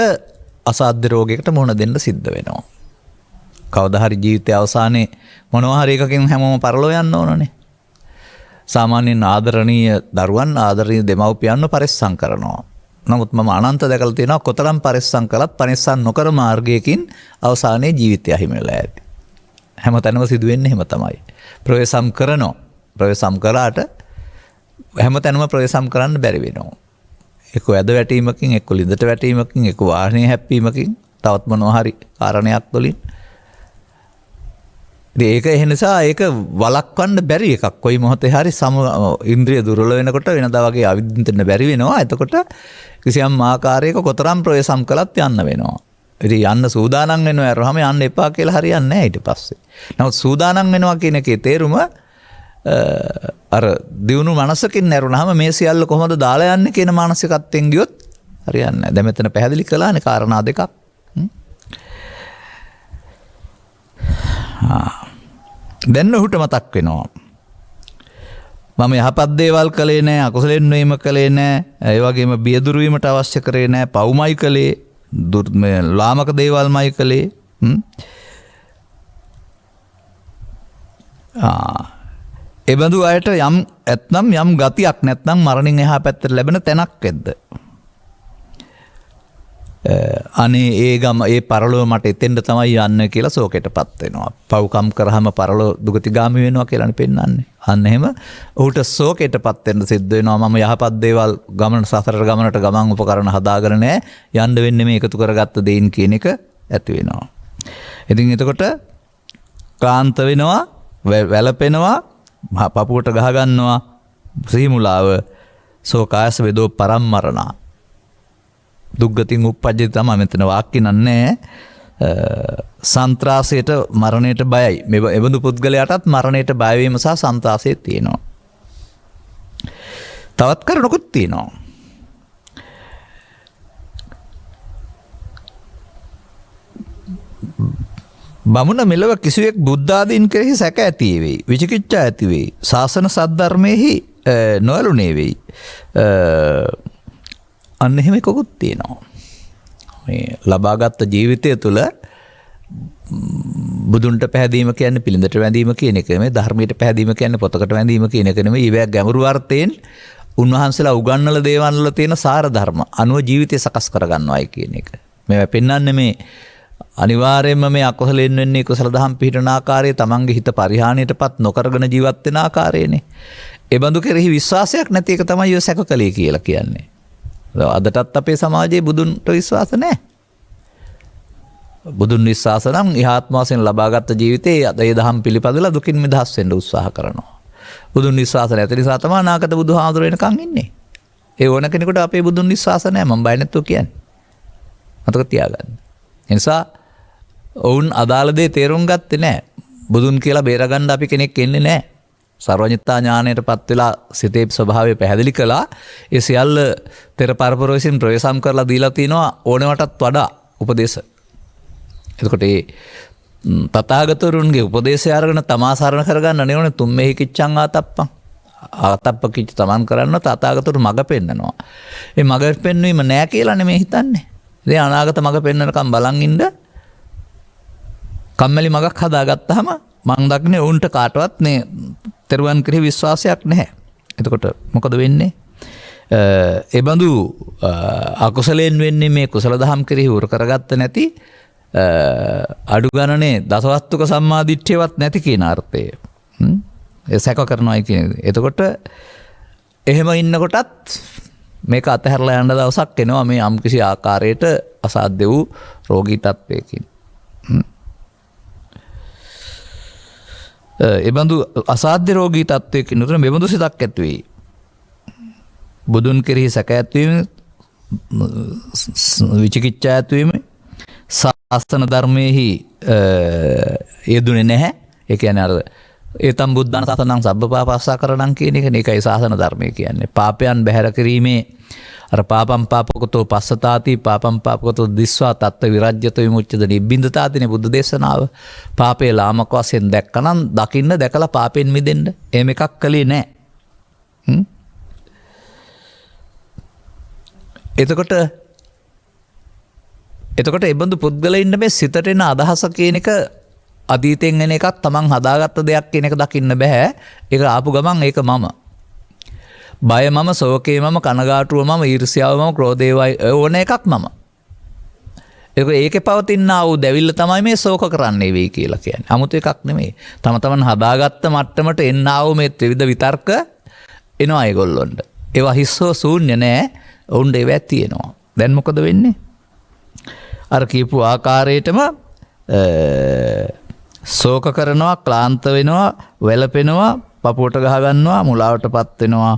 අසාධ්‍ය රෝගයකට මුහුණ දෙන්න සිද්ධ වෙනවා. කවදා හරි ජීවිතය අවසානයේ මොනවා හරි එකකින් හැමෝම පරලෝ යන්න ඕනනේ. සාමාන්‍යයෙන් ආදරණීය දරුවන් ආදරණීය දෙමව්පියන්ව පරිස්සම් කරනවා. නමුත් මම අනන්ත දැකලා තියෙනවා කොතරම් පරිස්සම් කළත් පරිස්සම් නොකර මාර්ගයකින් අවසානයේ ජීවිතය හිමි වෙලා ඇති. හැමතැනම සිදුවෙන්නේ එහෙම තමයි. ප්‍රවේශම් කරනවා. ප්‍රවේශම් කරාට හැමතැනම ප්‍රවේශම් කරන්න බැරි වෙනවා. එක්ක ඇද වැටීමකින්, එක්ක ලිඳට වැටීමකින්, එක්ක වාහනේ හැප්පීමකින්, තවත් මොනවා හරි කාරණයක් වලින්. ඒක ඒ නිසා ඒක වළක්වන්න බැරි එකක්. කොයි මොහොතේ හරි ඉන්ද්‍රිය දුර්වල වෙනකොට වෙනදා වගේ අවිද්‍යාවෙන් බැරි වෙනවා. එතකොට කිසියම් ආකාරයක කොතරම් ප්‍රවේශම් කළත් යන්න වෙනවා. ඉතින් යන්න සූදානම් වෙනවා අරහම යන්න එපා කියලා හරියන්නේ නැහැ ඊට පස්සේ. නමුත් සූදානම් වෙනවා කියන එකේ තේරුම අර දියුණු මනසකින් නැරුණාම මේ සියල්ල කොහොමද දාලා යන්නේ කියන මානසිකත්වයෙන් ගියොත් හරියන්නේ නැහැ. දැන් මෙතන පැහැදිලි කළානේ කාරණා දෙකක්. දැන් ඔහුට මතක් වෙනවා. මම යහපත් දේවල් කළේ නැහැ, අකුසලෙන් නොයීම කළේ නැහැ, ඒ වගේම බියදුරු වීමට අවශ්‍ය කරේ නැහැ, පව්මයි කළේ, ලාමක දේවල්මයි කළේ. ඒ බඳු අයට යම් ඇත්නම් යම් ගතියක් නැත්නම් මරණින් එහා පැත්තට ලැබෙන තැනක් ඇද්ද? අනේ ඒ පරලොව මට එතෙන්ට තමයි යන්න කියලා ශෝකයටපත් වෙනවා. පව්කම් කරාම පරලොව දුගතිගාමි වෙනවා කියලානේ පෙන්වන්නේ. අන්න එහෙම ඔහුට ශෝකයටපත් වෙන්න සිද්ධ වෙනවා. මම යහපත් දේවල් ගමන සසර ගමනට ගමන් උපකරණ හදාගෙන නැහැ. යන්න වෙන්නේ මේ එකතු කරගත්ත දෙයින් කියන එක ඇති වෙනවා. ඉතින් එතකොට ක්ලාන්ත වෙනවා, වැළපෙනවා, පපුවට ගහ ගන්නවා, සීමුලාව සෝකායස වේදෝ පරම්මරණා. දුක්ගතින් උප්පජ්ජති තමයි මෙතන වාක්‍ය නන්නේ. සන්ත්‍රාසයට මරණයට බයයි. මේ එබඳු පුද්ගලයාටත් මරණයට බය වීම සහ සන්ත්‍රාසය තියෙනවා. තවත් කරුණකුත් තියෙනවා. බමුණ මෙලව කිසිවෙක් බුද්ධාදීන් කෙරෙහි සැක ඇති වෙයි. විචිකිච්ඡා ඇති වෙයි. ශාසන සද්ධර්මයේහි නොඇලුනේ වෙයි. අන්න එහෙම එකකුත් තියෙනවා. මේ ලබාගත් ජීවිතය තුළ බුදුන්ට පැහැදීම කියන්නේ පිළිඳට වැඳීම කියන එක නෙමෙයි, ධර්මයට පැහැදීම කියන්නේ පොතකට වැඳීම කියන එක නෙමෙයි. ඊවැ ගැඹුරු අර්ථයෙන් උන්වහන්සේලා උගන්වල දේවල් වල තියෙන සාර ධර්ම අනුව ජීවිතය සකස් කරගන්නවායි කියන එක. මේවා පෙන්වන්නේ මේ අනිවාර්යයෙන්ම මේ අකුසලෙන් වෙන්නේ කුසල දහම් පිහිටන ආකාරය, තමන්ගේ හිත පරිහානියටපත් නොකරගෙන ජීවත් වෙන ආකාරයනේ. ඒ බඳු කෙරෙහි විශ්වාසයක් නැති එක තමයි ඔය සැකකලේ කියලා කියන්නේ. අදටත් අපේ සමාජයේ බුදුන්ට විශ්වාස නැහැ. බුදුන් විශ්වාස නම් ඉහාත්ම වශයෙන් ලබාගත් ජීවිතේ අද ඒ දහම් පිළිපදලා දුකින් මිදහස් වෙන්න උත්සාහ කරනවා. බුදුන් විශ්වාස නැති නිසා තමයි අනාගත බුදුහාමුදුර වෙනකන් ඉන්නේ. ඒ ඕන කෙනෙකුට අපේ බුදුන් විශ්වාස නැහැ. මම බය නැතුව කියන්නේ. මතක තියාගන්න. ඒ නිසා ඔවුන් අදාළ දේ තේරුම් ගත්තේ නැහැ. බුදුන් කියලා බේරගන්න අපි කෙනෙක් එන්නේ නැහැ. සර්වඥතා ඥාණයටපත් වෙලා සිතේ ස්වභාවය පැහැදිලි කළා. ඒ සියල්ල තෙර පරපර විසින් ප්‍රවේශම් කරලා දීලා තිනවා ඕනෑවටත් වඩා උපදේශ. එතකොට මේ තථාගතවරුන්ගේ උපදේශය අරගෙන තමා සරණ කරගන්න නෙවෙයි තුම්මෙහි කිච්ඡං ආතප්පං. ආතප්ප කිච්ච තමන් කරන්න තථාගතවරු මඟ පෙන්නනවා. මේ මඟ පෙන්වීම නෑ කියලා නෙමෙයි හිතන්නේ. ඉතින් අනාගත මඟ පෙන්නනකම් බලන් ඉන්න කම්මැලි මඟක් හදාගත්තාම මං දක්නේ උන්ට කාටවත් මේ තෙරුවන් කෙරෙහි විශ්වාසයක් නැහැ. එතකොට මොකද වෙන්නේ? ඒ බඳු අකුසලයෙන් වෙන්නේ මේ කුසල දහම් කෙරෙහි උර කරගත්ත නැති අඩු ගණනේ දසවස්තුක සම්මාදිට්ඨියවත් නැති කියන අර්ථය. ඒ සැක කරනවායි කියන්නේ. එතකොට එහෙම ඉන්නකොටත් මේක අතහැරලා යන දවසක් එනවා මේ යම්කිසි ආකාරයකට අසාධ්‍ය වූ රෝගී තත්වයකින්. එබඳු අසාධ්‍ය රෝගී තත්වයකින් උතර මෙබඳු සිතක් ඇති වෙයි. බුදුන් කෙරෙහි සැක ඇතිවීම, විචිකිච්ඡා ඇතිවීම, ශාස්ත්‍රන ධර්මයේහි යෙදුනේ නැහැ. ඒ කියන්නේ අර ඒතම් බුද්ධාන සතනං සබ්බපාපස්සා කරණං කියන එක නේකයි ශාසන ධර්මය කියන්නේ. පාපයන් බැහැර කිරීමේ අර පාපම් පාපකතෝ පස්සතාති පාපම් පාපකතෝ දිස්වා තත්ත්ව විරජ්‍යත විමුච්ඡද නිබ්බින්දතාතිනේ බුද්ධ දේශනාව. පාපේ ලාමක වශයෙන් දැක්කනම් දකින්න දැකලා පාපෙන් මිදෙන්න. එහෙම එකක් කලේ නැහැ. එතකොට ඒ බඳු පුද්ගලයින්ට මේ සිතට එන අදහස කියන එක අතීතයෙන් එන එකක් තමන් හදාගත්ත දෙයක් කියන එක දකින්න බෑ. ඒක ආපු ගමන් ඒක මම. බය මම, ශෝකේ මම, කනගාටුව මම, ඊර්ෂ්‍යාව මම, ක්‍රෝධය ඕන එකක් මම. ඒකේ පවතින ආ දැවිල්ල තමයි මේ ශෝක කරන්නේ වෙයි කියලා කියන්නේ. 아무ත එකක් නෙමෙයි. තම තමන් හදාගත්ත මට්ටමට එන්න ආව මේ ත්‍රිවිධ විතර්ක එනවා ඒගොල්ලොන්ට. ඒවා හිස්සෝ ශූන්‍ය නෑ. ඔවුන්ට ඒවා තියෙනවා. දැන් මොකද වෙන්නේ? අර කියපු ආකාරයටම ශෝක කරනවා, ක්ලාන්ත වෙනවා, වැළපෙනවා, පපුවට ගහ ගන්නවා, මුලාවටපත් වෙනවා.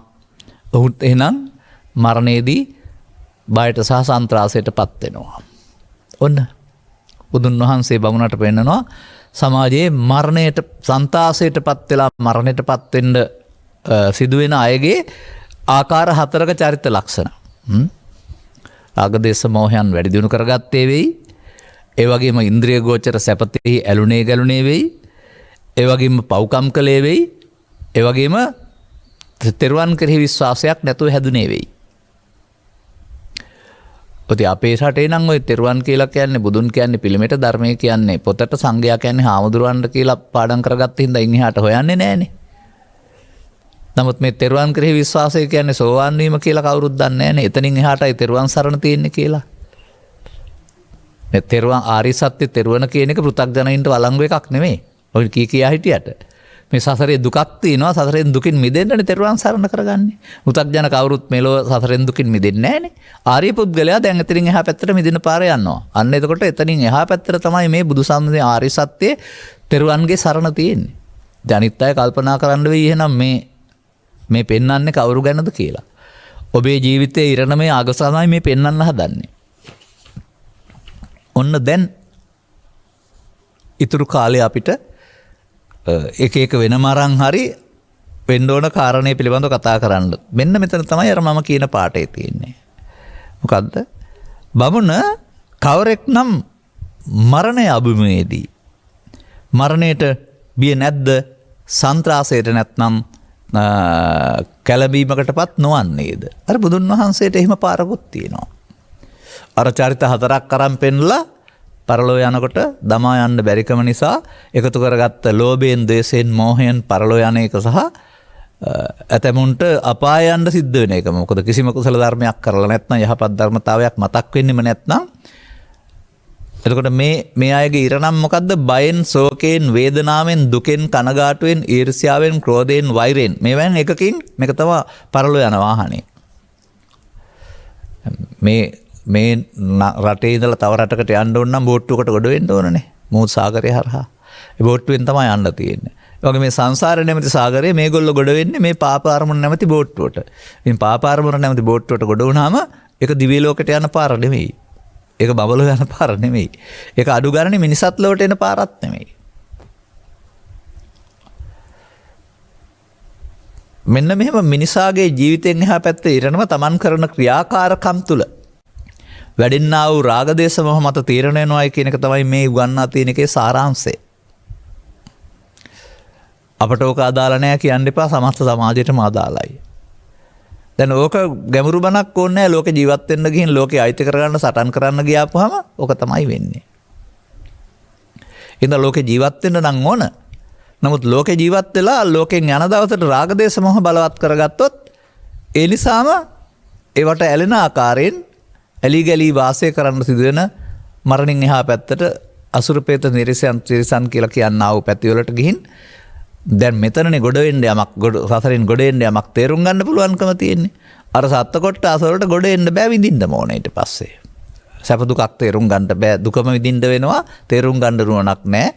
ඔහුත් එහෙනම් මරණයේදී බයට සහ සන්ත්‍රාසයටපත් වෙනවා. ඔන්න බුදුන් වහන්සේ බමුණට පෙන්නනවා සමාජයේ මරණයට සන්තාසයටපත් වෙලා මරණයටපත් වෙන්න සිදුවෙන අයගේ ආකාර 4ක චරිත ලක්ෂණ. රාගදේශ මොහයන් වැඩි දියුණු කරගත්තේ වෙයි. ඒ වගේම ඉන්ද්‍රිය ගෝචර සැපතෙහි ඇලුනේ ගැලුනේ වෙයි. ඒ වගේම පව්කම් කළේ වෙයි. ඒ වගේම තෙරුවන් කෙරෙහි විශ්වාසයක් නැතුව හැදුනේ වෙයි. ඔතේ අපේ රටේ නම් ඔය තෙරුවන් කියලා කියන්නේ බුදුන් කියන්නේ පිළිමෙට ධර්මයේ කියන්නේ පොතට සංඝයා කියන්නේ හාමුදුරුවන්ට කියලා පාඩම් කරගත්ත හින්දා ඉන් එහාට හොයන්නේ නැහනේ. නමුත් මේ තෙරුවන් කෙරෙහි විශ්වාසය කියන්නේ සෝවාන් වීම කියලා කවුරුත් දන්නේ නැහනේ. එතනින් එහාටයි තෙරුවන් සරණ තියෙන්නේ කියලා. මේ තෙරුවන් ආරි සත්‍ය තෙරුවන කියන එක පෘථග්ජනයින්ට වළංගු එකක් නෙමෙයි. ඔය කියා හිටියට මේ සසරේ දුකක් තියෙනවා. සසරෙන් දුකින් මිදෙන්නනේ තෙරුවන් සරණ කරගන්නේ. පෘථග්ජන කවුරුත් මෙලෝ සසරෙන් දුකින් මිදෙන්නේ නැහනේ. ආර්ය පුද්ගලයා දැන් එතනින් එහා පැත්තට මිදෙන පාර යනවා. අන්න එතකොට එතනින් එහා පැත්තට තමයි මේ බුදුසම්මේ ආර්ය සත්‍යයේ තෙරුවන්ගේ සරණ තියෙන්නේ. ජනිත් අය කල්පනා කරන්න වෙයි එහෙනම් මේ පෙන්වන්නේ කවුරු ගැනද කියලා. ඔබේ ජීවිතයේ ඉරණමේ අගසමයි මේ පෙන්වන්න හදන්නේ. ඔන්න දැන් ඉතුරු කාලේ අපිට එක වෙනම අරන් හරි වෙන්න ඕන කාරණේ පිළිබඳව කතා කරන්න. මෙන්න මෙතන තමයි අර මම කියන පාඩේ තියෙන්නේ. මොකද්ද? බමුණ කවරෙක් නම් මරණය අභිමුවේදී මරණයට බිය නැද්ද? සන්ත්‍රාසයට නැත්නම් කැළඹීමකටපත් නොවන්නේද? අර බුදුන් වහන්සේට එහෙම පාරකුත් තියෙනවා. අර චරිත 4ක් අරන් පෙන්නලා පරලෝ යනකොට දමා යන්න බැරිකම නිසා එකතු කරගත්ත ලෝභයෙන්, ද්වේෂයෙන්, මෝහයෙන් පරලෝ යන එක සහ ඇතමුන්ට අපාය යන්න සිද්ධ වෙන එක. මොකද කිසිම කුසල ධර්මයක් කරලා නැත්නම් යහපත් ධර්මතාවයක් මතක් වෙන්නෙම නැත්නම් එතකොට මේ අයගේ ඉරණම් මොකද්ද? බයෙන්, ශෝකයෙන්, වේදනාවෙන්, දුකෙන්, කනගාටුවෙන්, ඊර්ෂ්‍යාවෙන්, ක්‍රෝධයෙන්, වෛරයෙන් මේවෙන් එකකින් මේක තමයි පරලෝ යන වාහනේ. මේ රටේ ඉඳලා තව රටකට යන්න ඕන නම් බෝට්ටුවකට ගොඩ වෙන්න ඕනනේ. මොහොත් සාගරය හරහා. ඒ බෝට්ටුවෙන් තමයි යන්න තියෙන්නේ. ඒ වගේ මේ සංසාරේ නැමැති සාගරේ මේගොල්ලෝ ගොඩ වෙන්නේ මේ පාප අරමුණ නැමැති බෝට්ටුවට. ඉතින් පාප අරමුණ නැමැති බෝට්ටුවට ගොඩ වුණාම ඒක දිව්‍ය ලෝකයට යන පාර නෙමෙයි. ඒක බබලෝ යන පාර නෙමෙයි. ඒක අඩු ගානේ මිනිසත් ලෝකයට එන පාරක් නෙමෙයි. මෙන්න මෙහෙම මිනිසාගේ ජීවිතෙන් එහා පැත්තේ ඉරණම තමන් කරන ක්‍රියාකාරකම් තුල වැඩෙන්නා වූ රාගදේශ මොහ මත තීරණය වෙනවායි කියන එක තමයි මේ උගන්වා තියෙන එකේ සාරාංශය. අපට ඕක අදාළ නැහැ කියන්න එපා. සමස්ත සමාජයටම අදාළයි. දැන් ඕක ගැඹුරු බණක් ඕනේ නැහැ. ලෝකේ ජීවත් වෙන්න ගිහින් ලෝකේ අයිති කරගන්න සටන් කරන්න ගියාපුවාම ඕක තමයි වෙන්නේ. ඉතින් ලෝකේ ජීවත් වෙන්න නම් ඕන. නමුත් ලෝකේ ජීවත් වෙලා ලෝකෙන් යන දවසට රාගදේශ මොහ බලවත් කරගත්තොත් ඒ නිසාම ඒවට ඇලෙන ආකාරයෙන් ඇලි ගලී වාසය කරන්න සිදුවෙන මරණින් එහා පැත්තට අසුර ප්‍රේත නිරිසන් කියලා කියනා වූ පැතිවලට ගිහින් දැන් මෙතනනේ ගොඩ වෙන්න යමක් සසරින් ගොඩ එන්න යමක් තේරුම් ගන්න පුළුවන්කම තියෙන්නේ. අර සත්ත්ව කොටස වලට ගොඩ එන්න බෑ විඳින්න ඕනේ ඊට පස්සේ. සැප දුකක් තේරුම් ගන්න බෑ. දුකම විඳින්න වෙනවා. තේරුම් ගන්න නුවණක් නැහැ.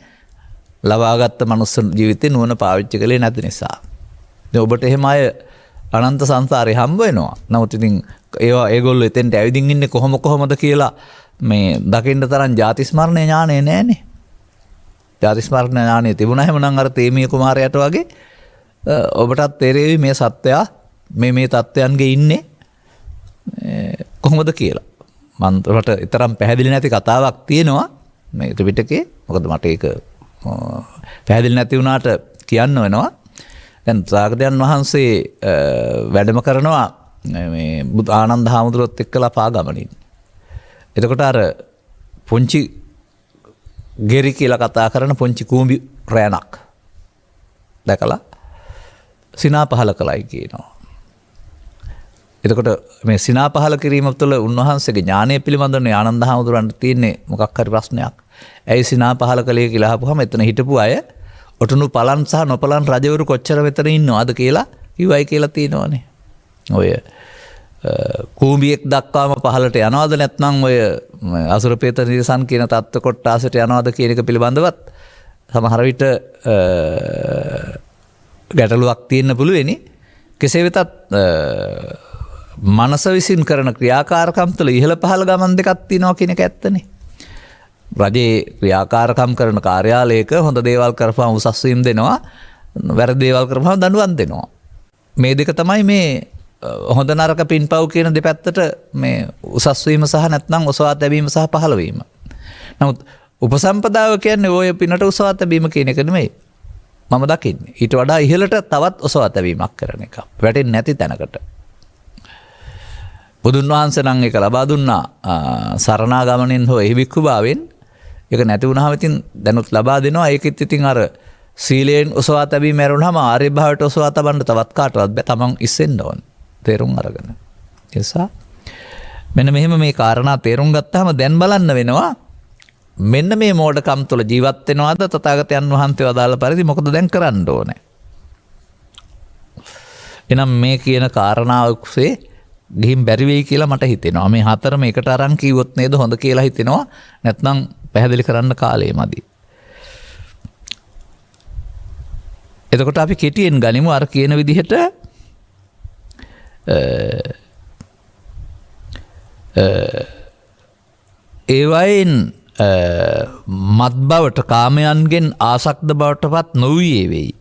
ලබාගත් මනුස්ස ජීවිතේ නුවණ පාවිච්චි කළේ නැති නිසා. දැන් ඔබට එහෙම අය අනන්ත සංසාරේ හම්බ වෙනවා. නමුත් ඉතින් ඒගොල්ලෝ එතෙන්ට ඇවිදින් ඉන්නේ කොහොමද කියලා මේ දකින්න තරම් ಜಾති ස්මරණ ඥානෙ නැහැනේ. ಜಾති ස්මරණ ඥානෙ තිබුණා එහෙමනම් අර තේමීය කුමාරයාට වගේ ඔබටත් තේරෙවි මේ සත්‍යය මේ තත්ත්වයන්ගේ ඉන්නේ කොහොමද කියලා. මම රට ඊතරම් පැහැදිලි නැති කතාවක් තියෙනවා මේ ත්‍රිපිටකේ. මොකද මට ඒක පැහැදිලි නැති වුණාට කියන්න වෙනවා. දැන් සාගතයන් වහන්සේ වැඩම කරනවා මේ ආනන්ද හාමුදුරුවොත් එක්කලා පාගමනින්. එතකොට අර පුංචි ගෙරි කියලා කතා කරන පුංචි කූඹි රෑනක් දැකලා සිනා පහල කළයි කියනවා. එතකොට මේ සිනා පහල කිරීම තුළ උන්වහන්සේගේ ඥානය පිළිබඳව ආනන්ද හාමුදුරන්ට තියෙන්නේ මොකක් හරි ප්‍රශ්නයක්. ඇයි සිනා පහල කළේ කියලා අහපුවම එතන හිටපු අය ඔටුනු පලන් සහ නොපලන් රජවරු කොච්චර මෙතන ඉන්නවද කියලා කිව්වයි කියලා තියෙනවනේ. ඔය කූඹියෙක් දක්වාම පහලට යනවද නැත්නම් ඔය අසුරපේත නිරසන් කියන තත්ත්ව කොට්ටාසට යනවද කියන එක පිළිබඳවත් සමහර විට ගැටලුවක් තියෙන්න පුළුවෙනි. කෙසේ වෙතත් මනස විසින් කරන ක්‍රියාකාරකම් තුළ ඉහළ පහළ ගමන් දෙකක් තියෙනවා කියන එක ඇත්තනේ. රජයේ ක්‍රියාකාරකම් කරන කාර්යාලයක හොඳ දේවල් කරපුවම උසස් වීම දෙනවා, වැරදි දේවල් කරපුවම දඬුවම් දෙනවා. මේ දෙක තමයි මේ හොඳ නරක පින්පව් කියන දෙපැත්තට මේ උසස් වීම සහ නැත්නම් ඔසවා තැබීම සහ පහළ වීම. නමුත් උපසම්පදාව කියන්නේ ඔය පිනට ඔසවා තැබීම කියන එක නෙමෙයි මම දකින්නේ. ඊට වඩා ඉහළට තවත් ඔසවා තැබීමක් කරන එක. වැටෙන්නේ නැති තැනකට. බුදුන් වහන්සේ නම් ඒක ලබා දුන්නා සරණාගමනෙන් හෝ එහි වික්ඛුභාවෙන්. ඒක නැති වුණාම ඉතින් දැනුත් ලබා දෙනවා. ඒකෙත් ඉතින් අර සීලයෙන් ඔසවා තැබීම ඇරුණාම ආර්ය භාවයට ඔසවා තබන්න තවත් කාටවත් බෑ. තමන් ඉස්සෙන්න ඕන. තේරුම් අරගෙන. එසා මෙන්න මෙහෙම මේ කාරණා තේරුම් ගත්තාම දැන් බලන්න වෙනවා මෙන්න මේ මෝඩකම් තුළ ජීවත් වෙනවාද තථාගතයන් වහන්සේ වදාළ පරිදි මොකද දැන් කරන්න ඕනේ. එනම් මේ කියන කාරණාවක්සේ ගිහින් බැරි වෙයි කියලා මට හිතෙනවා. මේ හතරම එකට අරන් කිව්වොත් නේද හොඳ කියලා හිතෙනවා. නැත්නම් පැහැදිලි කරන්න කාලය මදි. එතකොට අපි කෙටියෙන් ගනිමු අර කියන විදිහට ඒවයින් මත් බවට කාමයන්ගෙන් ආසක්ත බවට පත් නොවී වෙයි.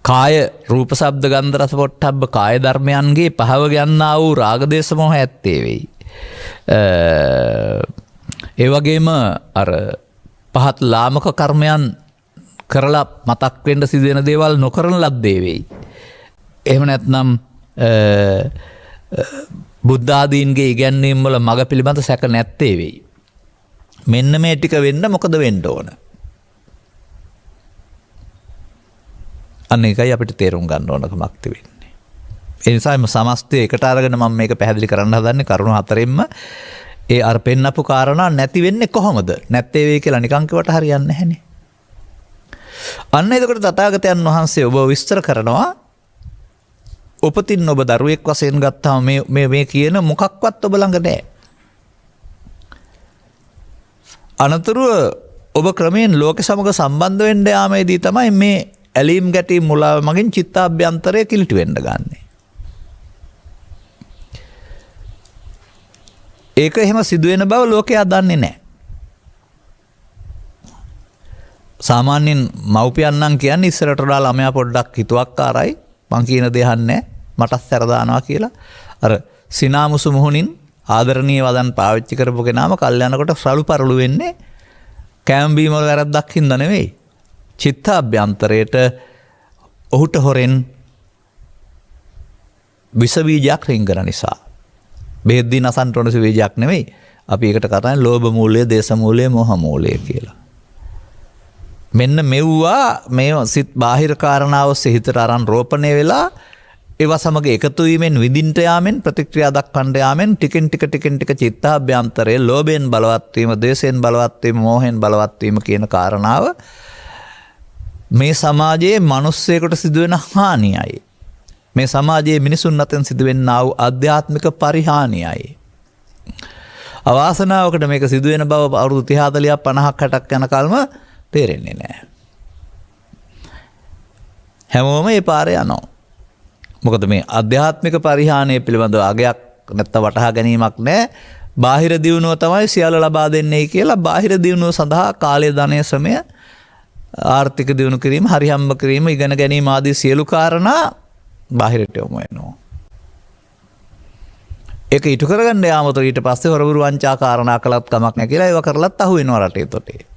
කාය රූප ශබ්ද ගන්ධ රස පොට්ටබ්බ කාය ධර්මයන්ගේ පහව ගන්නා වූ රාග දේශ මොහ ඇත්තේ වෙයි. ඒ වගේම අර පහත් ලාමක කර්මයන් කරලා මතක් වෙන්න සිදුවෙන දේවල් නොකරන ලද්දේ වෙයි. එහෙම නැත්නම් බුද්ධ ආදීන්ගේ ඉගැන්වීම් වල මඟ පිළිබඳ සැක නැත්තේ වෙයි. මෙන්න මේ ටික වෙන්න මොකද වෙන්න ඕන? අන්න ඒකයි අපිට තේරුම් ගන්න ඕනකමක් තිබෙන්නේ. ඒ නිසා මේ සමස්තය එකට අරගෙන මම මේක පැහැදිලි කරන්න හදන්නේ කරුණු හතරෙන්ම. ඒ අර පෙන්නපු කාරණා නැති වෙන්නේ කොහොමද? නැත්තේ වෙයි කියලා නිකන් කිව්වට හරියන්නේ නැහැනේ. අන්න එතකොට තථාගතයන් වහන්සේ ඔබ විස්තර කරනවා උපතින් ඔබ දරුවෙක් වශයෙන් ගත්තාම මේ කියන මොකක්වත් ඔබ ළඟ නැහැ. අනතුරුව ඔබ ක්‍රමයෙන් ලෝක සමග සම්බන්ධ වෙන්න යාමේදී තමයි මේ ඇලීම් ගැටීම් මුලාව මගින් චිත්තාභ්‍යන්තරය කිලිටි වෙන්න ගන්නෙ. ඒක එහෙම සිදුවෙන බව ලෝකයා දන්නේ නැහැ. සාමාන්‍යයෙන් මව්පියන් නම් කියන්නේ ඉස්සරට වඩා ළමයා පොඩ්ඩක් හිතුවක්කාරයි. මං කියන දේ අහන්නේ මටත් සැර දානවා කියලා. අර සිනාමුසු මුහුණින් ආදරණීය වදන් පාවිච්චි කරපු කෙනාම කල් යනකොට සලු පරළු වෙන්නේ කෑම බීම වල වැරද්දක් හින්දා නෙවෙයි. චිත්තාභ්‍යන්තරයට ඔහුට හොරෙන් විස බීජයක් රිංගන නිසා. බෙහෙත් දී නසන්න ඕන බීජයක් නෙවෙයි. අපි ඒකට කතාන්නේ ලෝභ මූලය, දේශ මූලය, මෝහ මූලය කියලා. මෙන්න මෙව්වා මේ සිත් බාහිර කාරණාව සිහිතට අරන් රෝපණය වෙලා ඒවා සමග එකතු වීමෙන් විඳින්ට යාමෙන් ප්‍රතික්‍රියා දක්වන්න යාමෙන් ටිකෙන් ටික චිත්තාභ්‍යන්තරයේ ලෝභයෙන් බලවත් වීම, ද්වේෂයෙන් බලවත් වීම, මෝහයෙන් බලවත් වීම කියන කාරණාව මේ සමාජයේ මිනිස්සෙකුට සිදුවෙන හානියයි. මේ සමාජයේ මිනිසුන් අතරින් සිදුවෙනා වූ ආධ්‍යාත්මික පරිහානියයි. අවාසනාවකට මේක සිදුවෙන බව අවුරුදු 30 40ක් 50ක් 60ක් යනකල්ම තේරෙන්නේ නැහැ. හැමෝම මේ පාරේ යනවා. මොකද මේ ආධ්‍යාත්මික පරිහානිය පිළිබඳව අගයක් නැත්නම් වටහා ගැනීමක් නැහැ. බාහිර දියුණුව තමයි සියල්ල ලබා දෙන්නේ කියලා බාහිර දියුණුව සඳහා කාලය, ධනය, ශ්‍රමය, ආර්ථික දියුණු කිරීම, හරිහම්බ කිරීම, ඉගෙන ගැනීම ආදී සියලු කාරණා බාහිරට යොමු වෙනවා. ඒක ඉටු කරගන්න යාමතෝ ඊට පස්සේ හොරබුරු වංචා කාරණා කළත් කමක් නැහැ කියලා ඒව කරලත් අහු වෙනවා රටේ තොටේ.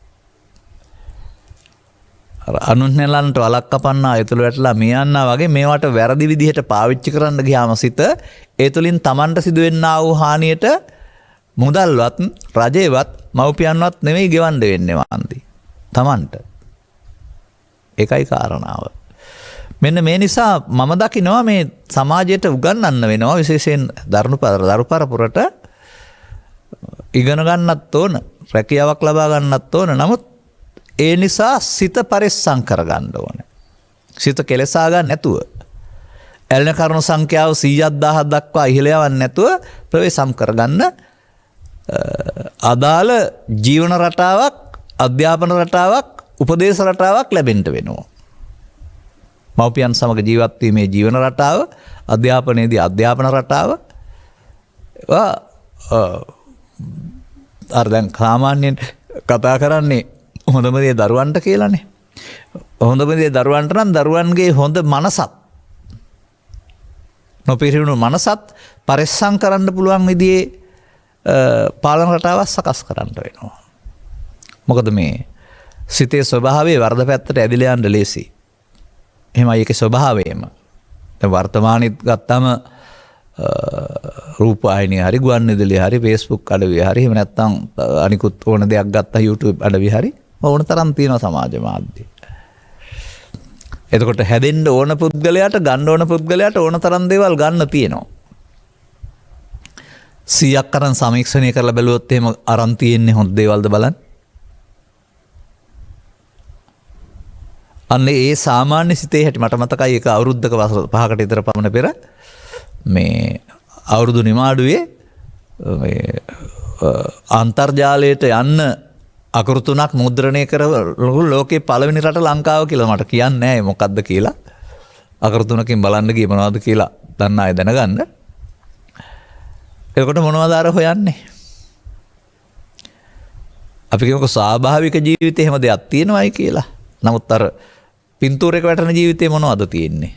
අනුන්නෙලන්ට වලක් කපන්න ආයතුළු වැටලා මියන්නා වගේ මේවට වැරදි විදිහට පාවිච්චි කරන්න ගියාම සිත ඒ තුළින් Tamanට සිදුවෙන්නා වූ හානියට මුදල්වත් රජේවත් මව්පියන්වත් නෙමෙයි ගෙවන්න වෙන්නේ වන්දි. Tamanට. ඒකයි කාරණාව. මෙන්න මේ නිසා මම දකිනවා මේ සමාජයට උගන්වන්න වෙනවා විශේෂයෙන් දරු පරපුරට ඉගෙන ගන්නත් ඕන, රැකියාවක් ලබා ගන්නත් ඕන. නමුත් ඒ නිසා සිත පරිස්සම් කරගන්න ඕන. සිත කෙලසා ගන්න නැතුව ඇලෙන කරුණු සංඛ්‍යාව 100,000 දක්වා ඉහළ යවන්න නැතුව ප්‍රවේශම් කරගන්න අදාළ ජීවන රටාවක්, අධ්‍යාපන රටාවක්, උපදේශ රටාවක් ලැබෙන්න වෙනවා. මව්පියන් සමග ජීවත් වීමේ ජීවන රටාව, අධ්‍යාපනයේදී අධ්‍යාපන රටාව අර දැන් සාමාන්‍යයෙන් කතා කරන්නේ හොඳම දේ දරුවන්ට කියලානේ. හොඳම දේ දරුවන්ට නම් දරුවන්ගේ හොඳ මනසත් නොපිරිහුණු මනසත් පරිස්සම් කරන්න පුළුවන් විදිහේ පාලන රටාවක් සකස් කරන්න වෙනවා. මොකද මේ සිතේ ස්වභාවය වර්ධ පැත්තට ඇදිලා යන්න ලේසි. එහෙමයි ඒකේ ස්වභාවයම. දැන් වර්තමානෙත් ගත්තම රූපවාහිනිය හරි, ගුවන්විදුලිය හරි, Facebook අඩවිය හරි, එහෙම නැත්නම් අනිකුත් ඕන දෙයක් ගත්තා YouTube අඩවිය හරි ඕන තරම් තියෙනවා සමාජ මාධ්‍ය. එතකොට හැදෙන්න ඕන පුද්ගලයාට, ගන්න ඕන පුද්ගලයාට ඕන තරම් දේවල් ගන්න තියෙනවා. 100ක් අරන් සමීක්ෂණය කරලා බැලුවොත් එහෙම අරන් තියෙන්නේ හොඳ දේවල්ද බලන්න. අන්න ඒ සාමාන්‍ය සිතේ හැටි මට මතකයි ඒක අවුරුද්දක 5කට විතර පමණ පෙර මේ අවුරුදු නිමාඩුවේ මේ අන්තර්ජාලයට යන්න අකුරු 3ක් මුද්‍රණය කරලා ලෝකේ පළවෙනි රට ලංකාව කියලා මට කියන්නේ නැහැ මොකද්ද කියලා. අකුරු 3කින් බලන්න ගියේ මොනවද කියලා දන්න අය දැනගන්න. එතකොට මොනවද අර හොයන්නේ? අපි කියමුකෝ ස්වාභාවික ජීවිතේ හැම දෙයක් තියෙනවායි කියලා. නමුත් අර පින්තූරයක වැටෙන ජීවිතේ මොනවද තියෙන්නේ?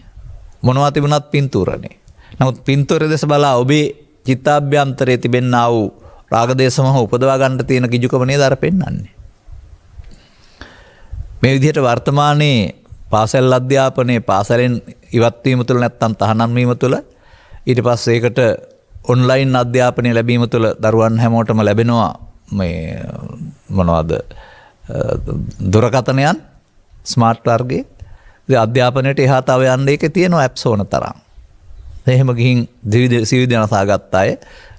මොනවා තිබුණත් පින්තූරනේ. නමුත් පින්තූරය දැස බලා ඔබේ චිත්තාභ්‍යන්තරයේ තිබෙනා වූ රාගදේශමහ උපදවා ගන්න තියෙන කිජුකම නේද අර පෙන්වන්නේ. මේ විදිහට වර්තමානයේ පාසල් අධ්‍යාපනයේ පාසලෙන් ඉවත් වීම තුළ නැත්තම් තහනම් වීම තුළ ඊට පස්සේ ඒකට ඔන්ලයින් අධ්‍යාපනය ලැබීම තුළ දරුවන් හැමෝටම ලැබෙනවා මේ මොනවද දුරකථනයන් ස්මාර්ට් වර්ගයේ. ඉතින් අධ්‍යාපනයට එහා තව යන්න ඒකේ තියෙනවා ඇප්ස් ඕන තරම්. එහෙම ගිහින් ජීවිතය නසාගත්ත අය,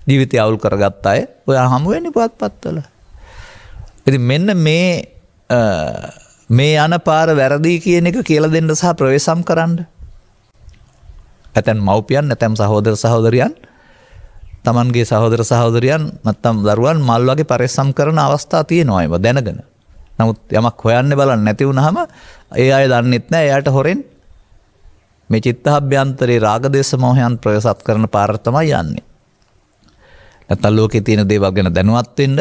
ජීවිතය අවුල් කරගත්ත අය ඔය හමු වෙන්නේ පුවත්පත්වල. ඉතින් මෙන්න මේ යන පාර වැරදි කියන එක කියලා දෙන්න සහ ප්‍රවේශම් කරන්න. ඇතැම් මව්පියන්, නැතැම් සහෝදර සහෝදරියන් තමන්ගේ සහෝදර සහෝදරියන් නැත්තම් දරුවන් මල් වගේ පරිස්සම් කරන අවස්ථා තියෙනවා ඒව දැනගෙන. නමුත් යමක් හොයන්න බලන්න නැති වුනහම ඒ අය දන්නෙත් නැහැ එයාට හොරෙන් මේ චිත්තාභ්‍යන්තරේ රාගදේශ මොහයන් ප්‍රයසත් කරන පාර තමයි යන්නේ. නැත්තම් ලෝකේ තියෙන දේවල් ගැන දැනුවත් වෙන්න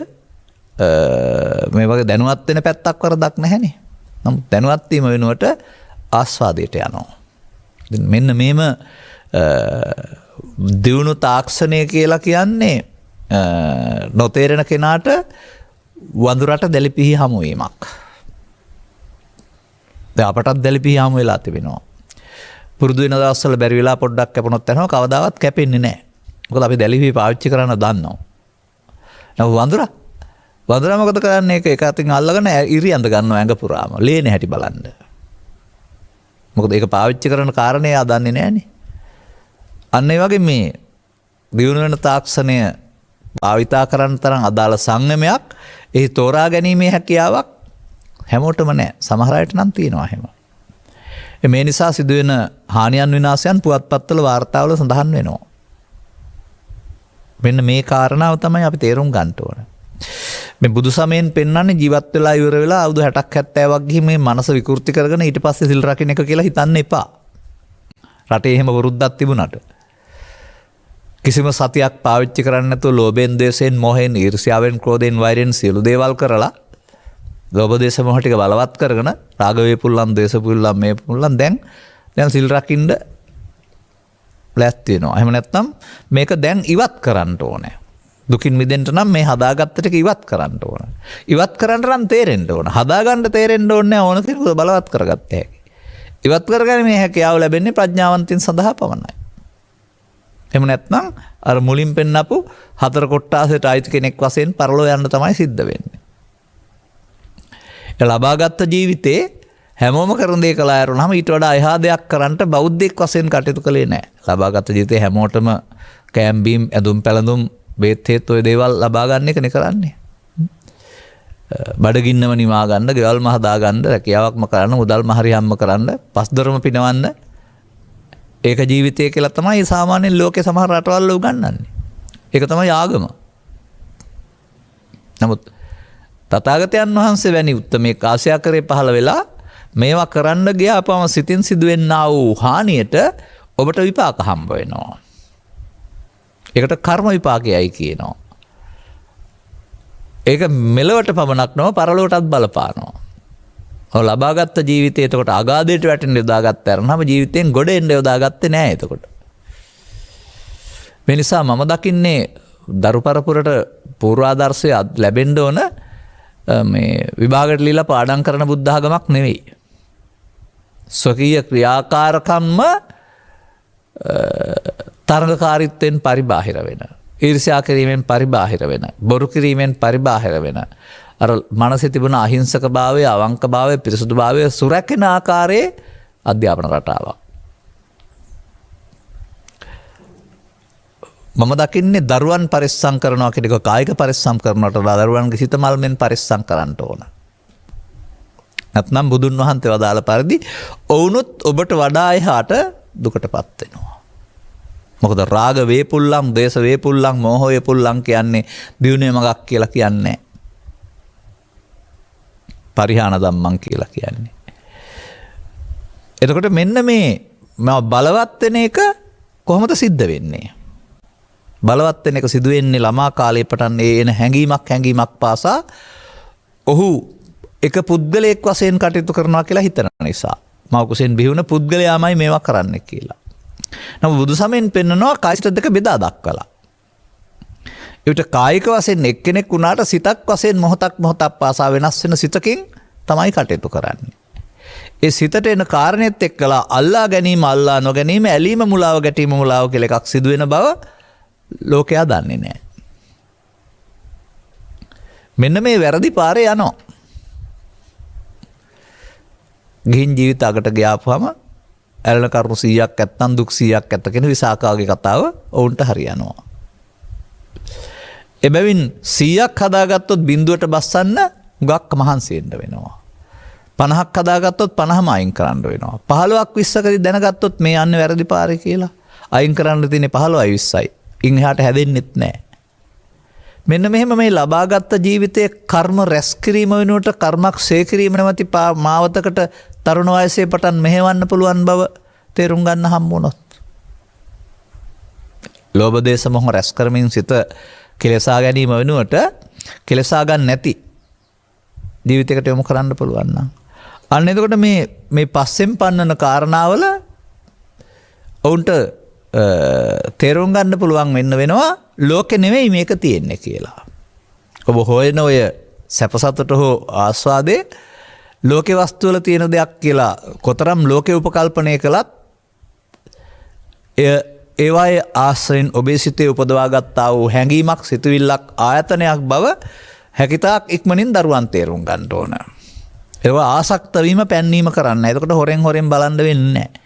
මේ වගේ දැනුවත් වෙන පැත්තක් වරදක් නැහැනේ. නමුත් දැනුවත් වීම වෙනුවට ආස්වාදයට යනවා. මෙන්න මේම දියුණු තාක්ෂණය කියලා කියන්නේ නොතේරෙන කෙනාට වඳුරට දැලිපිහි හමුවීමක්. දැන් අපටත් දැලිපිහි හමු වෙලා තිබෙනවා. පුරුදු වෙන දවස්වල බැරි වෙලා පොඩ්ඩක් කැපුණොත් යනවා කවදාවත් කැපෙන්නේ නැහැ. මොකද අපි දැලිපිහි පාවිච්චි කරන්න දන්නවා. නමුත් වඳුරා මොකද කරන්නේ? ඒක අතින් අල්ලගෙන ඉරි අඳ ගන්නවා ඇඟ පුරාම. ලේනේ හැටි බලන්න. මොකද ඒක පාවිච්චි කරන කාරණේ ආ දන්නේ නැහනේ. අන්න ඒ වගේ මේ දියුණු වෙන තාක්ෂණය භාවිතා කරන්න තරම් අදාළ සංයමයක් එහි තෝරා ගැනීමේ හැකියාවක් හැමෝටම නැහැ. සමහර අයට නම් තියෙනවා එහෙම. මේ නිසා සිදුවෙන හානියන් විනාශයන් පුවත්පත්වල වාර්තාවල සඳහන් වෙනවා. මෙන්න මේ කාරණාව තමයි අපි තේරුම් ගන්න ඕන. මේ බුදු සමයෙන් පෙන්වන්නේ ජීවත් වෙලා ඉවර වෙලා අවුරුදු 60ක් 70ක් ගිහින් මේ මනස විකෘති කරගෙන ඊට පස්සේ සිල් රකින්න එක කියලා හිතන්න එපා. රටේ එහෙම වරුද්දක් තිබුණාට කිසිම සතියක් පාවිච්චි කරන්නේ නැතුව ලෝභයෙන්, ද්වේෂයෙන්, මොහෙන්, ඊර්ෂ්‍යාවෙන්, ක්‍රෝධයෙන්, වෛරයෙන් සියලු දේවල් කරලා ලෝභ දේශ මොහ ටික බලවත් කරගෙන රාග වේපුල්ලම්, ද්වේෂ පුල්ලම්, මේ පුල්ලම් දැන් සිල් රකින්න ලෑස්ති වෙනවා. එහෙම නැත්නම් මේක දැන් ඉවත් කරන්න ඕනේ. දුකින් මිදෙන්න නම් මේ හදාගත්ත ටික ඉවත් කරන්න ඕන. ඉවත් කරන්න නම් තේරෙන්න ඕන. හදාගන්න තේරෙන්න ඕනේ ඕන කෙනෙකුට බලවත් කරගත්ත හැකි. ඉවත් කරගන්න මේ හැකියාව ලැබෙන්නේ ප්‍රඥාවන්තයින් සඳහා පමණයි. එහෙම නැත්නම් අර මුලින් පෙන්නපු හතර කොට්ටාසයට අයිති කෙනෙක් වශයෙන් පරලෝ යන්න තමයි සිද්ධ වෙන්නේ. ඒ ලබාගත් ජීවිතේ හැමෝම කරන දේ කළා යරුනහම ඊට වඩා එහා දෙයක් කරන්න බෞද්ධෙක් වශයෙන් කටයුතු කළේ නැහැ. ලබාගත් ජීවිතේ හැමෝටම කෑම් බීම් ඇඳුම් පැළඳුම් බේත් හේත් ඔය දේවල් ලබා ගන්න එකනේ කරන්නේ. බඩගින්නම නිවා ගන්න, ගෙවල් මහ දා ගන්න, රැකියාවක්ම කරන්න, මුදල් මහරි හම්බ කරන්න, පස්දොරම පිනවන්න. ඒක ජීවිතය කියලා තමයි සාමාන්‍යයෙන් ලෝකේ සමහර රටවල් වල උගන්වන්නේ. ඒක තමයි ආගම. නමුත් තථාගතයන් වහන්සේ වැනි උත්තමයෙක් ආශ්‍යාකරේ පහළ වෙලා මේවා කරන්න ගියාපම සිතින් සිදුවෙන්නා වූ හානියට ඔබට විපාක හම්බ වෙනවා. ඒකට කර්ම විපාකයයි කියනවා. ඒක මෙලොවට පමණක් නොව පරලොවටත් බලපානවා. ඔව් ලබාගත් ජීවිතය එතකොට අගාධයට වැටෙන්න යොදාගත්ත අරනම ජීවිතයෙන් ගොඩ එන්න යොදාගත්තේ නෑ එතකොට. මේ නිසා මම දකින්නේ දරු පරපුරට පූර්වාදර්ශය ලැබෙන්න ඕන මේ විභාගයට ලියලා පාඩම් කරන බුද්ධ ආගමක් නෙවෙයි. ස්වකීය ක්‍රියාකාරකම්ම තරඟකාරීත්වයෙන් පරිබාහිර වෙන, ඊර්ෂ්‍යා කිරීමෙන් පරිබාහිර වෙන, බොරු කිරීමෙන් පරිබාහිර වෙන, අර මනසේ තිබුණ අහිංසක භාවය, අවංක භාවය, පිරිසුදු භාවය සුරැකෙන ආකාරයේ අධ්‍යාපන රටාවක්. මම දකින්නේ දරුවන් පරිස්සම් කරනවා කියන එක කායික පරිස්සම් කරනවට වඩා දරුවන්ගේ සිත මල්මෙන් පරිස්සම් කරන්න ඕන. නැත්නම් බුදුන් වහන්සේ වදාළ පරිදි ඔවුනුත් ඔබට වඩා එහාට දුකටපත් වෙනවා. මොකද රාග වේපුල්ලම්, දේශ වේපුල්ලම්, මෝහ වේපුල්ලම් කියන්නේ දියුණුවේ මගක් කියලා කියන්නේ. පරිහාන ධම්මං කියලා කියන්නේ. එතකොට මෙන්න මේ බලවත් වෙන එක කොහොමද සිද්ධ වෙන්නේ? බලවත් වෙන එක සිදු වෙන්නේ ළමා කාලේ පටන් එන හැඟීමක් පාසා ඔහු එක පුද්ගලයෙක් වශයෙන් කටයුතු කරනවා කියලා හිතන නිසා. මව කුසෙන් බිහි වුණ පුද්ගලයාමයි මේවා කරන්නේ කියලා. නමුත් බුදු සමයෙන් පෙන්නනවා කායික දෙක බෙදා දක්වලා. ඒකට කායික වශයෙන් එක්කෙනෙක් වුණාට සිතක් වශයෙන් මොහොතක් පාසා වෙනස් වෙන සිතකින් තමයි කටයුතු කරන්නේ. ඒ සිතට එන කාරණෙත් එක්කලා අල්ලා ගැනීම, අල්ලා නොගැනීම, ඇලීම, මුලාව, ගැටීම, මුලාව කියලා එකක් සිදු වෙන බව ලෝකයා දන්නේ නැහැ. මෙන්න මේ වැරදි පාරේ යනවා. ගිහින් ජීවිත අගට ගියාපුවම ඇලෙන කරුණු 100ක් නැත්තම් දුක් 100ක් ඇත්ත කියන විසාකාගේ කතාව ඔවුන්ට හරියනවා. එබැවින් 100ක් හදාගත්තොත් බිඳුවට බස්සන්න ගොක් මහන්සි වෙන්න වෙනවා. 50ක් හදාගත්තොත් 50ම අයින් කරන්න වෙනවා. 15ක් 20කදී දැනගත්තොත් මේ යන්නේ වැරදි පාරේ කියලා අයින් කරන්න තියෙන්නේ 15යි 20යි. ඉන් එහාට හැදෙන්නෙත් නැහැ. මෙන්න මෙහෙම මේ ලබාගත් ජීවිතයේ කර්ම රැස් කිරීම වෙනුවට කර්මක් ශේ කිරීම නැමැති මාවතකට තරුණ වයසේ පටන් මෙහෙවන්න පුළුවන් බව තේරුම් ගන්න හම්බුනොත්. ලෝභ දේශ මොහ රැස් කරමින් සිත කෙලසා ගැනීම වෙනුවට කෙලසා ගන්න නැති ජීවිතයකට යොමු කරන්න පුළුවන් නම් අන්න එතකොට මේ පස්සෙන් පන්නන කාරණාවල ඔවුන්ට තේරුම් ගන්න පුළුවන් වෙනවා ලෝකෙ නෙවෙයි මේක තියෙන්නේ කියලා. ඔබ හොයන ඔය සැපසතුට හෝ ආස්වාදේ ලෝකේ වස්තු වල තියෙන දෙයක් කියලා කොතරම් ලෝකේ උපකල්පනය කළත් ඒවායේ ආශ්‍රයෙන් ඔබේ සිතේ උපදවා ගත්තා වූ හැඟීමක්, සිතුවිල්ලක්, ආයතනයක් බව හැකිතාක් ඉක්මනින් දරුවන් තේරුම් ගන්න ඕන. ඒවා ආසක්ත වීම, පැන්නීම කරන්න. එතකොට හොරෙන් බලන්න වෙන්නේ නැහැ.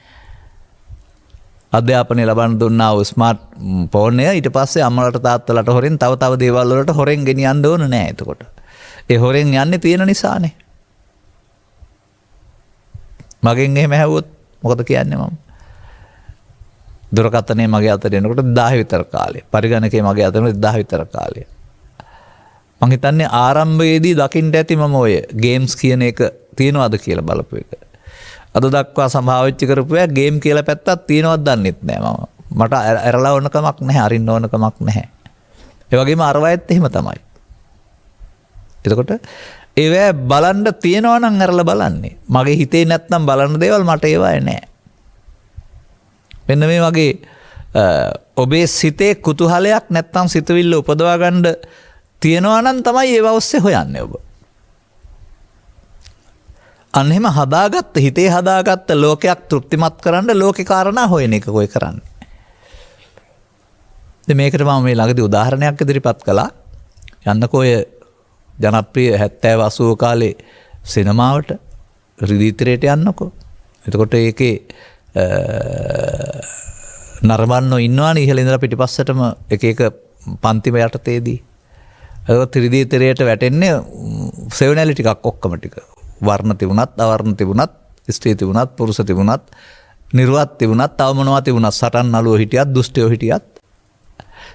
අධ්‍යාපනය ලබන්න දුන්නා වූ ස්මාර්ට් ෆෝන් එක ඊට පස්සේ අම්මලාට තාත්තලාට හොරෙන් තව දේවල් වලට හොරෙන් ගෙනියන්න ඕන නෑ. එතකොට ඒ හොරෙන් යන්නේ තියෙන නිසානේ. මගෙන් එහෙම ඇහුවොත් මොකද කියන්නේ මම? දුරකථනයේ මගේ අතට එනකොට 1000 විතර කාලේ. පරිගණකයේ මගේ අතට 1000 විතර කාලේ. මං හිතන්නේ ආරම්භයේදී දකින්න ඇති මම ඔය ගේම්ස් කියන එක තියනවාද කියලා බලපු එක. අද දක්වා සම්භාවිච්ච කරපු එක ගේම් කියලා පැත්තක් තියනවද දන්නෙත් නෑ මම. මට ඇරලා ඕන කමක් නැහැ, අරින්න ඕන කමක් නැහැ. ඒ වගේම අරවයත් එහෙම තමයි. එතකොට ඒවැ බලන්න තියනවා නම් ඇරලා බලන්නේ. මගේ හිතේ නැත්නම් බලන්න දේවල් මට ඒවා නෑ. මෙන්න මේ වගේ ඔබේ සිතේ කුතුහලයක් නැත්නම් සිතුවිල්ල උපදවා ගන්න තියනවා නම් තමයි ඒව ඔස්සේ හොයන්නේ ඔබ. අන්න එහෙම හදාගත්ත හිතේ හදාගත්ත ලෝකයක් තෘප්තිමත් කරන්න ලෝකේ කාරණා හොයන එක කොයි කරන්නේ. මේකට මම මේ ළඟදී උදාහරණයක් ඉදිරිපත් කළා. යන්නකෝ ඔය ජනප්‍රිය 70 80 කාලේ සිනමාවට රිදීතරයට යන්නකෝ. එතකොට ඒකේ නරඹන්නෝ ඉන්නවනේ ඉහළ ඉඳලා පිටිපස්සටම එක එක පන්තිම යටතේදී. ඒක රිදීතරයට වැටෙන්නේ සෙවණැලි ටිකක් ඔක්කොම ටික. වර්ණ තිබුණත් අවර්ණ තිබුණත් ස්ත්‍රී තිබුණත් පුරුෂ තිබුණත් නිර්වත් තිබුණත් තව මොනවා තිබුණත් සටන් නළුවෝ හිටියත් දුෂ්ටයෝ හිටියත්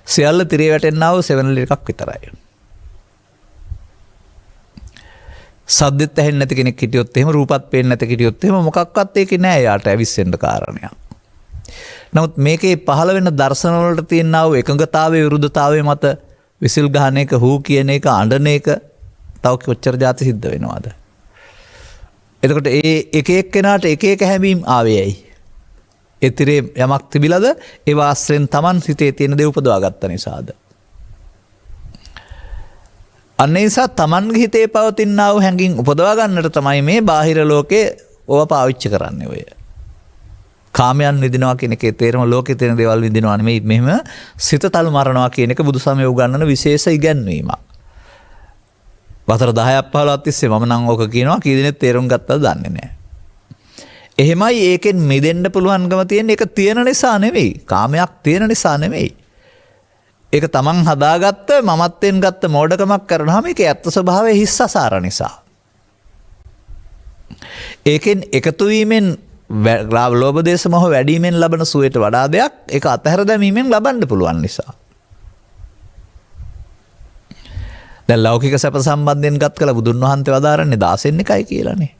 සියල්ල තිරේ වැටෙන්නා වූ සෙවණැලි එකක් විතරයි. සද්දෙත් ඇහෙන්නේ නැති කෙනෙක් හිටියොත් එහෙම රූපත් පේන්නේ නැති හිටියොත් එහෙම මොකක්වත් ඒකේ නෑ යාට ඇවිස්සෙන්න කාරණයක්. නමුත් මේකේ පහළ වෙන දර්ශන වලට තියෙනා වූ එකඟතාවයේ විරුද්ධතාවයේ මත විසිල් ගහන එක, හූ කියන එක, අඬන එක තව කොච්චර જાති සිද්ධ වෙනවද? එතකොට ඒ එක එක්කෙනාට එක එක හැඟීම් ආවේ ඇයි? ඒ තිරේ යමක් තිබිලාද? ඒ වාස්යෙන් Taman හිතේ තියෙන දේ උපදවා ගත්ත නිසාද? අන්න ඒ නිසා Tamanගේ හිතේ පවතිනා වූ හැඟීම් උපදවා ගන්නට තමයි මේ බාහිර ලෝකේ ඕවා පාවිච්චි කරන්නේ ඔය. කාමයන් විඳිනවා කියන එකේ තේරම ලෝකේ තියෙන දේවල් විඳිනවා නෙමෙයි. මෙහෙම සිත තල් මරනවා කියන එක බුදුසමය උගන්වන විශේෂ ඉගැන්වීමක්. වසර 10ක් 15ක් තිස්සේ මම නම් ඕක කියනවා කී දෙනෙක් තේරුම් ගත්තද දන්නේ නැහැ. එහෙමයි ඒකෙන් මිදෙන්න පුළුවන්කම තියෙන එක තියෙන නිසා නෙවෙයි. කාමයක් තියෙන නිසා නෙවෙයි. ඒක තමන් හදාගත්ත මමත්වෙන් ගත්ත මෝඩකමක් කරනවාම ඒකේ ඇත්ත ස්වභාවය හිස් අසාර නිසා. ඒකෙන් එකතු වීමෙන් ලෝභ දේශ මොහ වැඩිවීමෙන් ලබන සුවයට වඩා දෙයක් ඒක අතහැර දැමීමෙන් ලබන්න පුළුවන් නිසා. දැන් ලෞකික සැප සම්බන්ධයෙන් ගත් කළ බුදුන් වහන්සේ වදාරන්නේ 16 එකයි කියලානේ.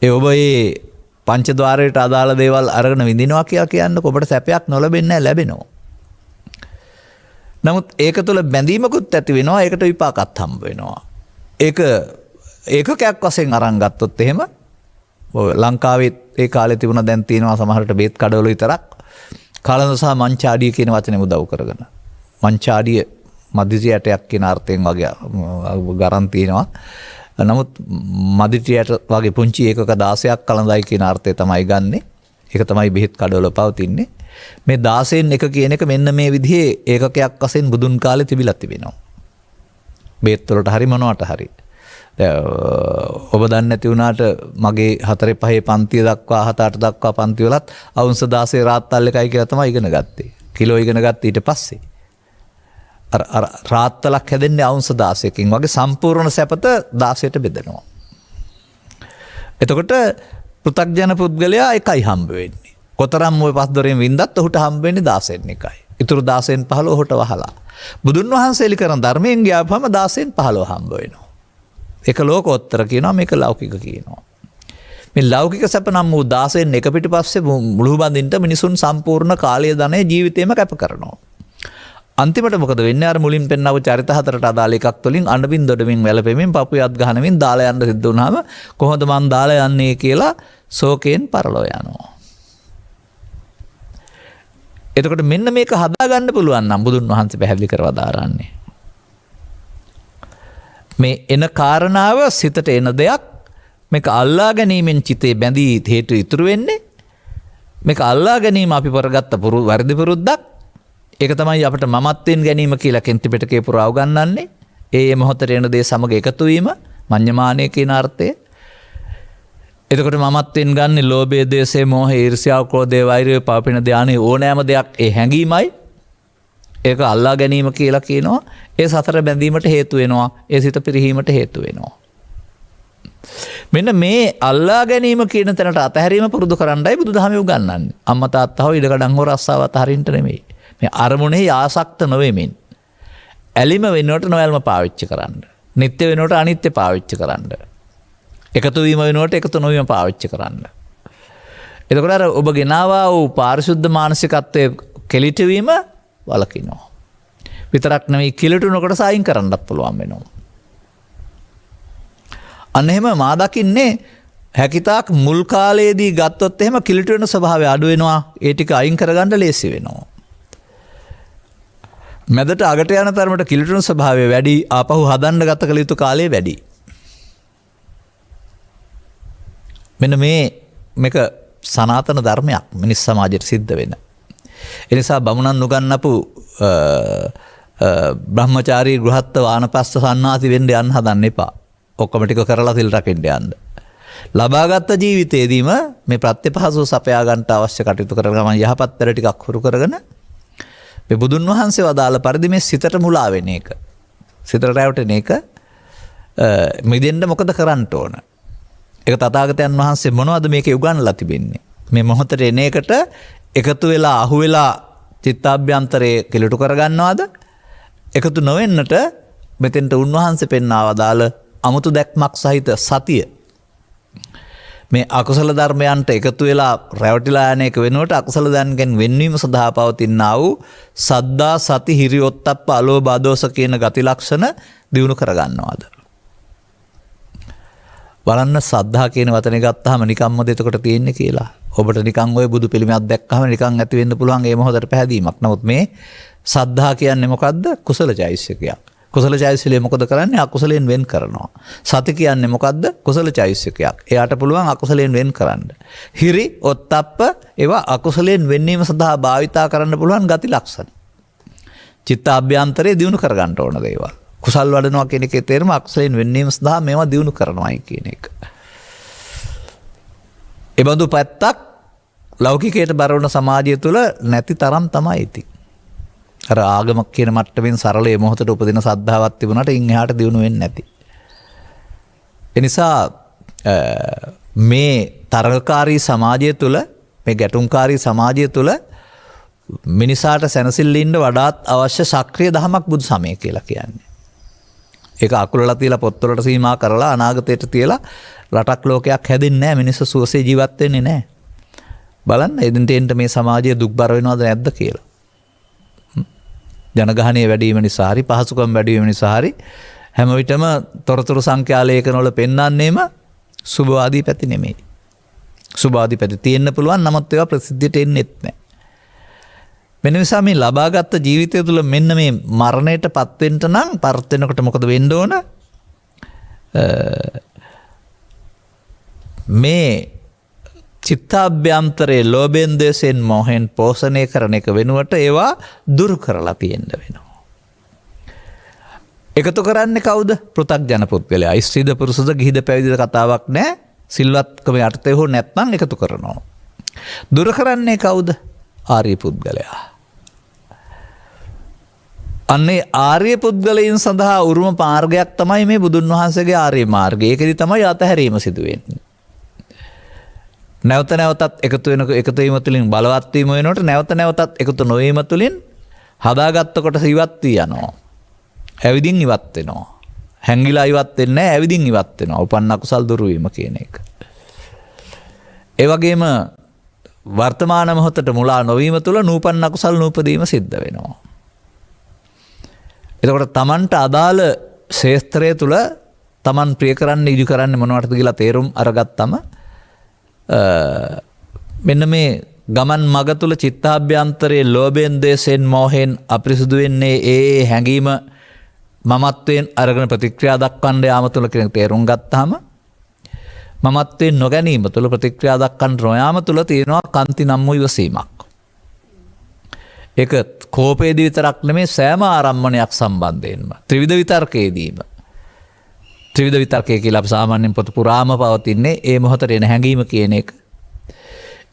ඒ ඔබ මේ පංචද්වාරයට අදාළ දේවල් අරගෙන විඳිනවා කියලා කියන්නේ ඔබට සැපයක් නොලැබෙන්නේ නැහැ ලැබෙනවා. නමුත් ඒක තුළ බැඳීමකුත් ඇති වෙනවා. ඒකට විපාකත් හම්බ වෙනවා. ඒක ඒකකයක් වශයෙන් අරන් ගත්තොත් එහෙම ලංකාවේ ඒ කාලේ තිබුණා දැන් තියෙනවා සමහරට බේත් කඩවල විතරක් කාලඳ සහ මංචාඩිය කියන වචනේ උදව් කරගෙන. මංචාඩිය මදිසියටයක් කියන අර්ථයෙන් වගේ ගරන් තියෙනවා. නමුත් මදිසියට වගේ පුංචි ඒකක 16ක් කලඳයි කියන අර්ථය තමයි ගන්නෙ. ඒක තමයි බෙහෙත් කඩවල පවතින්නේ. මේ 16න් එක කියන එක මෙන්න මේ විදිහේ ඒකකයක් වශයෙන් බුදුන් කාලේ තිබිලා තිබෙනවා. බෙහෙත් වලට හරි මොනවට හරි. ඔබ දන්නේ නැති වුණාට මගේ 4 5 පන්තිය දක්වා 7 8 දක්වා පන්ති වලත් අවුන්ස් 16 රාත්තල් එකයි කියලා තමයි ඉගෙන ගත්තේ. කිලෝ ඉගෙන ගත්ත ඊට පස්සේ. අර රාත්තලක් හැදෙන්නේ අවුන්ස් 16කින් වගේ සම්පූර්ණ සැපත 16ට බෙදනවා. එතකොට පෘථග්ජන පුද්ගලයා එකයි හම්බ වෙන්නේ. කොතරම් ওই පස් දොරෙන් වින්දත් ඔහුට හම්බ වෙන්නේ 16න් එකයි. ඊටු 16න් 15 ඔහුට වහලා. බුදුන් වහන්සේ ලිකරන ධර්මයෙන් ගියාපම 16න් 15 හම්බ වෙනවා. ඒක ලෝකෝත්තර කියනවා මේක ලෞකික කියනවා. මේ ලෞකික සැප නම් වූ 16න් එක පිටිපස්සේ මුළු බඳින්න මිනිසුන් සම්පූර්ණ කාලය ධනෙ ජීවිතේම කැප කරනවා. අන්තිමට මොකද වෙන්නේ? අර මුලින් පෙන්නව චරිත හතරට අදාළ එකක් තුලින් අඬමින් දොඩමින් වැළපෙමින් පපුවත් ගහනමින් දාලා යන්න සිද්ධ වුණාම කොහොමද මං දාලා යන්නේ කියලා ශෝකයෙන් පරලෝ යනවා. එතකොට මෙන්න මේක හදාගන්න පුළුවන් නම් බුදුන් වහන්සේ පැහැදිලි කරව දාරන්නේ. මේ එන කාරණාව සිතට එන දෙයක් මේක අල්ලා ගැනීමෙන් චිතේ බැඳී හේතු ඉතුරු වෙන්නේ. මේක අල්ලා ගැනීම අපි කරගත්ත වැරදි පුරුද්දක්. ඒක තමයි අපිට මමත්වෙන් ගැනීම කියලා කෙන්ති පිටකේ පුරාව ගන්නන්නේ. ඒ මොහොතේ එන දේ සමග එකතු වීම මඤ්ඤමානය කියන අර්ථය. එතකොට මමත්වෙන් ගන්නේ ලෝභය, දේශය, මෝහය, ඊර්ෂ්‍යාව, ක්‍රෝධය, වෛරය, පාපින ධානය ඕනෑම දෙයක් ඒ හැඟීමයි. ඒක අල්ලා ගැනීම කියලා කියනවා. ඒ සතර බැඳීමට හේතු වෙනවා. ඒ සිත පිරිහීමට හේතු වෙනවා. මෙන්න මේ අල්ලා ගැනීම කියන තැනට අතහැරීම පුරුදු කරන්නයි බුදුදහමේ උගන්වන්නේ. අම්මා තාත්තා හො ඉඩකඩම් හො රස්සාව අතහරින්න නෙමෙයි. මේ අරමුණේ ආසක්ත නොවෙමින් ඇලිම වෙනුවට නොයල්ම පාවිච්චි කරන්න. නිත්‍ය වෙනුවට අනිත්‍ය පාවිච්චි කරන්න. එකතු වීම වෙනුවට එකතු නොවීම පාවිච්චි කරන්න. එතකොට අර ඔබ ගෙනාවා වූ පාරිශුද්ධ මානසිකත්වයේ කෙලිට වීම වලකිනවා. විතරක් නෙවෙයි කිලටුනකට සායින් කරන්නත් පුළුවන් වෙනවා. අන්න එහෙම මා දකින්නේ හැකිතාක් මුල් කාලයේදී ගත්තොත් එහෙම කිලට වෙන ස්වභාවය අඩු වෙනවා. ඒ ටික අයින් කරගන්න ලේසි වෙනවා. මැදට අගට යන තරමට කිලට වෙන ස්වභාවය වැඩි. ආපහු හදන්න ගත කළ යුතු කාලය වැඩි. මෙන්න මේක සනාතන ධර්මයක් මිනිස් සමාජයට සිද්ධ වෙන. එනිසා බමුණන් නුගන්නපු බ්‍රහ්මචාරී ගෘහත්ත වානපස්ස සන්නාසි වෙන්න යන්න හදන්න එපා. ඔක්කොම ටික කරලා සිල් රකින්න යන්න. ලබාගත් ජීවිතේදීම මේ ප්‍රත්‍යපහසුව සපයා ගන්නට අවශ්‍ය කටයුතු කරගෙන යහපත් පෙර ටිකක් හුරු කරගෙන මේ බුදුන් වහන්සේ වදාළ පරිදි මේ සිතට මුලා වෙන එක. සිතට රැවටෙන එක මිදෙන්න මොකද කරන්න ඕන? ඒක තථාගතයන් වහන්සේ මොනවද මේකේ උගන්වලා තිබෙන්නේ? මේ මොහොතට එන එකට එකතු වෙලා අහු වෙලා චිත්තාභ්‍යන්තරයේ කෙලටු කරගන්නවද? එකතු නොවෙන්නට මෙතෙන්ට උන්වහන්සේ පෙන්වවදාළ අමුතු දැක්මක් සහිත සතිය. මේ අකුසල ධර්මයන්ට එකතු වෙලා රැවටිලා යන එක වෙනුවට අකුසල ධර්මයන්ගෙන් වෙන්වීම සඳහා පවතිනා වූ සද්දා සති හිරි ඔත්තප්ප අලෝභ අදෝස කියන ගති ලක්ෂණ දිනු කරගන්නවාද? බලන්න සද්ධා කියන වචනේ ගත්තාම නිකම්මද එතකොට තියෙන්නේ කියලා. ඔබට නිකන් ওই බුදු පිළිමයක් දැක්කම නිකන් ඇති වෙන්න පුළුවන් ඒ මොහොතට පැහැදීමක්. නමුත් මේ සද්ධා කියන්නේ මොකද්ද? කුසල චෛතසිකයක්. කුසල චෛතසිකය මොකද කරන්නේ? අකුසලයෙන් වෙන් කරනවා. සති කියන්නේ මොකද්ද? කුසල චෛතසිකයක්. එයාට පුළුවන් අකුසලයෙන් වෙන් කරන්න. හිරි ඔත්තප්ප ඒවා අකුසලයෙන් වෙන්වීම සඳහා භාවිතා කරන්න පුළුවන් ගති ලක්ෂණ. චිත්ත අභ්‍යන්තරයේ දියුණු කරගන්න ඕන දේවල්. කුසල් වඩනවා කියන එකේ තේරුම අකුසලයෙන් වෙන්වීම සඳහා මේවා දියුණු කරනවායි කියන එක. ඒ බඳු පැත්තක් ලෞකිකයට බර වුණ සමාජය තුළ නැති තරම් තමයි ඉති. අර ආගමක් කියන මට්ටමින් සරල මේ මොහොතට උපදින සද්ධාවක් තිබුණාට ඉන් එහාට දියුණු වෙන්නේ නැති. ඒ නිසා මේ තරගකාරී සමාජය තුළ මේ ගැටුම්කාරී සමාජය තුළ මිනිසාට සැනසෙල්ලින්න වඩාත් අවශ්‍ය සක්‍රීය දහමක් බුදු සමය කියලා කියන්නේ. ඒක අකුලලා තියලා පොත්වලට සීමා කරලා අනාගතයට තියලා රටක් ලෝකයක් හැදෙන්නේ නැහැ. මිනිස්සු සුවසේ ජීවත් වෙන්නේ නැහැ. බලන්න එදින්ට මේ සමාජය දුක්බර වෙනවද නැද්ද කියලා. ජනගහනය වැඩි වීම නිසා හරි පහසුකම් වැඩි වීම නිසා හරි හැම විටම තොරතුරු සංඛ්‍යා ලේඛනවල පෙන්වන්නේම සුභවාදී පැති නෙමෙයි. සුභවාදී පැති තියෙන්න පුළුවන් නමුත් ඒවා ප්‍රසිද්ධියට එන්නේත් නැහැ. මෙන්න නිසා මේ ලබාගත් ජීවිතය තුළ මෙන්න මේ මරණයට පත් වෙන්න නම් පත් වෙනකොට මොකද වෙන්න ඕන? මේ චිත්තාභ්‍යන්තරයේ ලෝභයෙන් ද්වේෂයෙන් මොහෙන් පෝෂණය කරන එක වෙනුවට ඒවා දුරු කරලා තියෙන්න වෙනවා. එකතු කරන්නේ කවුද? පෘථග්ජන පුද්ගලයා. ස්ත්‍රීද පුරුෂද ගිහිද පැවිදිද කතාවක් නැහැ. සිල්වත්කම යටතේ හෝ නැත්නම් එකතු කරනවා. දුරු කරන්නේ කවුද? ආර්ය පුද්ගලයා. අන්නේ ආර්ය පුද්ගලයන් සඳහා උරුම මාර්ගයක් තමයි මේ බුදුන් වහන්සේගේ ආර්ය මාර්ගය. ඒකෙදි තමයි අතහැරීම සිදු වෙන්නේ. නැවත නැවතත් එකතු වීම තුළින් බලවත් වීම වෙනකොට නැවත නැවතත් එකතු නොවීම තුළින් හදාගත්ත කොටස ඉවත් වී යනවා. ඇවිදින් ඉවත් වෙනවා. හැංගිලා ඉවත් වෙන්නේ නැහැ, ඇවිදින් ඉවත් වෙනවා. උපන්න කුසල් දුරු වීම කියන එක. ඒ වගේම වර්තමාන මොහොතට මුලා නොවීම තුළ නූපන්න කුසල් නූපදීම සිද්ධ වෙනවා. එතකොට තමන්ට අදාළ ශේස්ත්‍රය තුළ තමන් ප්‍රිය කරන්නේ ඉදි කරන්නේ මොනවටද කියලා තේරුම් අරගත්තම මෙන්න මේ ගමන් මග තුළ චිත්තාභ්‍යන්තරයේ ලෝභයෙන් ද්වේෂයෙන් මෝහයෙන් අපිරිසුදු වෙන්නේ ඒ හැඟීම මමත්වයෙන් අරගෙන ප්‍රතික්‍රියා දක්වන්න යාම තුළ කියන තේරුම් ගත්තාම මමත්වයෙන් නොගැනීම තුළ ප්‍රතික්‍රියා දක්වන්න නොයාම තුළ තියෙනවා කන්ති නම් වූ ඉවසීමක්. ඒක කෝපයේදී විතරක් නෙමෙයි සෑම ආරම්මණයක් සම්බන්ධයෙන්ම ත්‍රිවිධ විතර්කයේදීම. ත්‍රිවිධ විතර්කය කියලා අපි සාමාන්‍යයෙන් පොත පුරාම පවතින්නේ ඒ මොහොතේ එන හැඟීම කියන එක.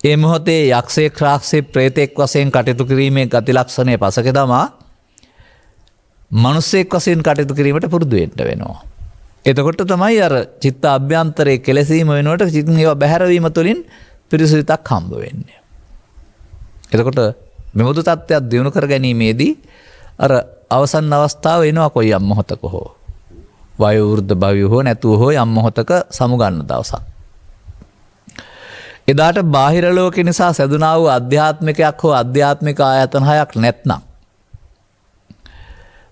ඒ මොහොතේ යක්ෂයෙක් රාක්ෂයෙක් ප්‍රේතෙක් වශයෙන් කටයුතු කිරීමේ ගති ලක්ෂණය පසක දමා මිනිසෙක් වශයෙන් කටයුතු කිරීමට පුරුදු වෙන්න වෙනවා. එතකොට තමයි අර චිත්ත අභ්‍යන්තරයේ කෙලෙසීම වෙනකොට චිතින් ඒවා බැහැරවීම තුළින් පිරිසිදුක් හම්බ වෙන්නේ. එතකොට මෙමුදු තත්ත්වයක් දිනු කර ගැනීමේදී අර අවසන් අවස්ථාව එනවා කොයි යම් මොහොතක හෝ. වයෝ වෘද්ධ භවය හෝ නැතුව හෝ යම් මොහොතක සමුගන්න දවසක්. එදාට බාහිර ලෝකෙ නිසා සැදුනා වූ අධ්‍යාත්මිකයක් හෝ අධ්‍යාත්මික ආයතන හයක් නැත්නම්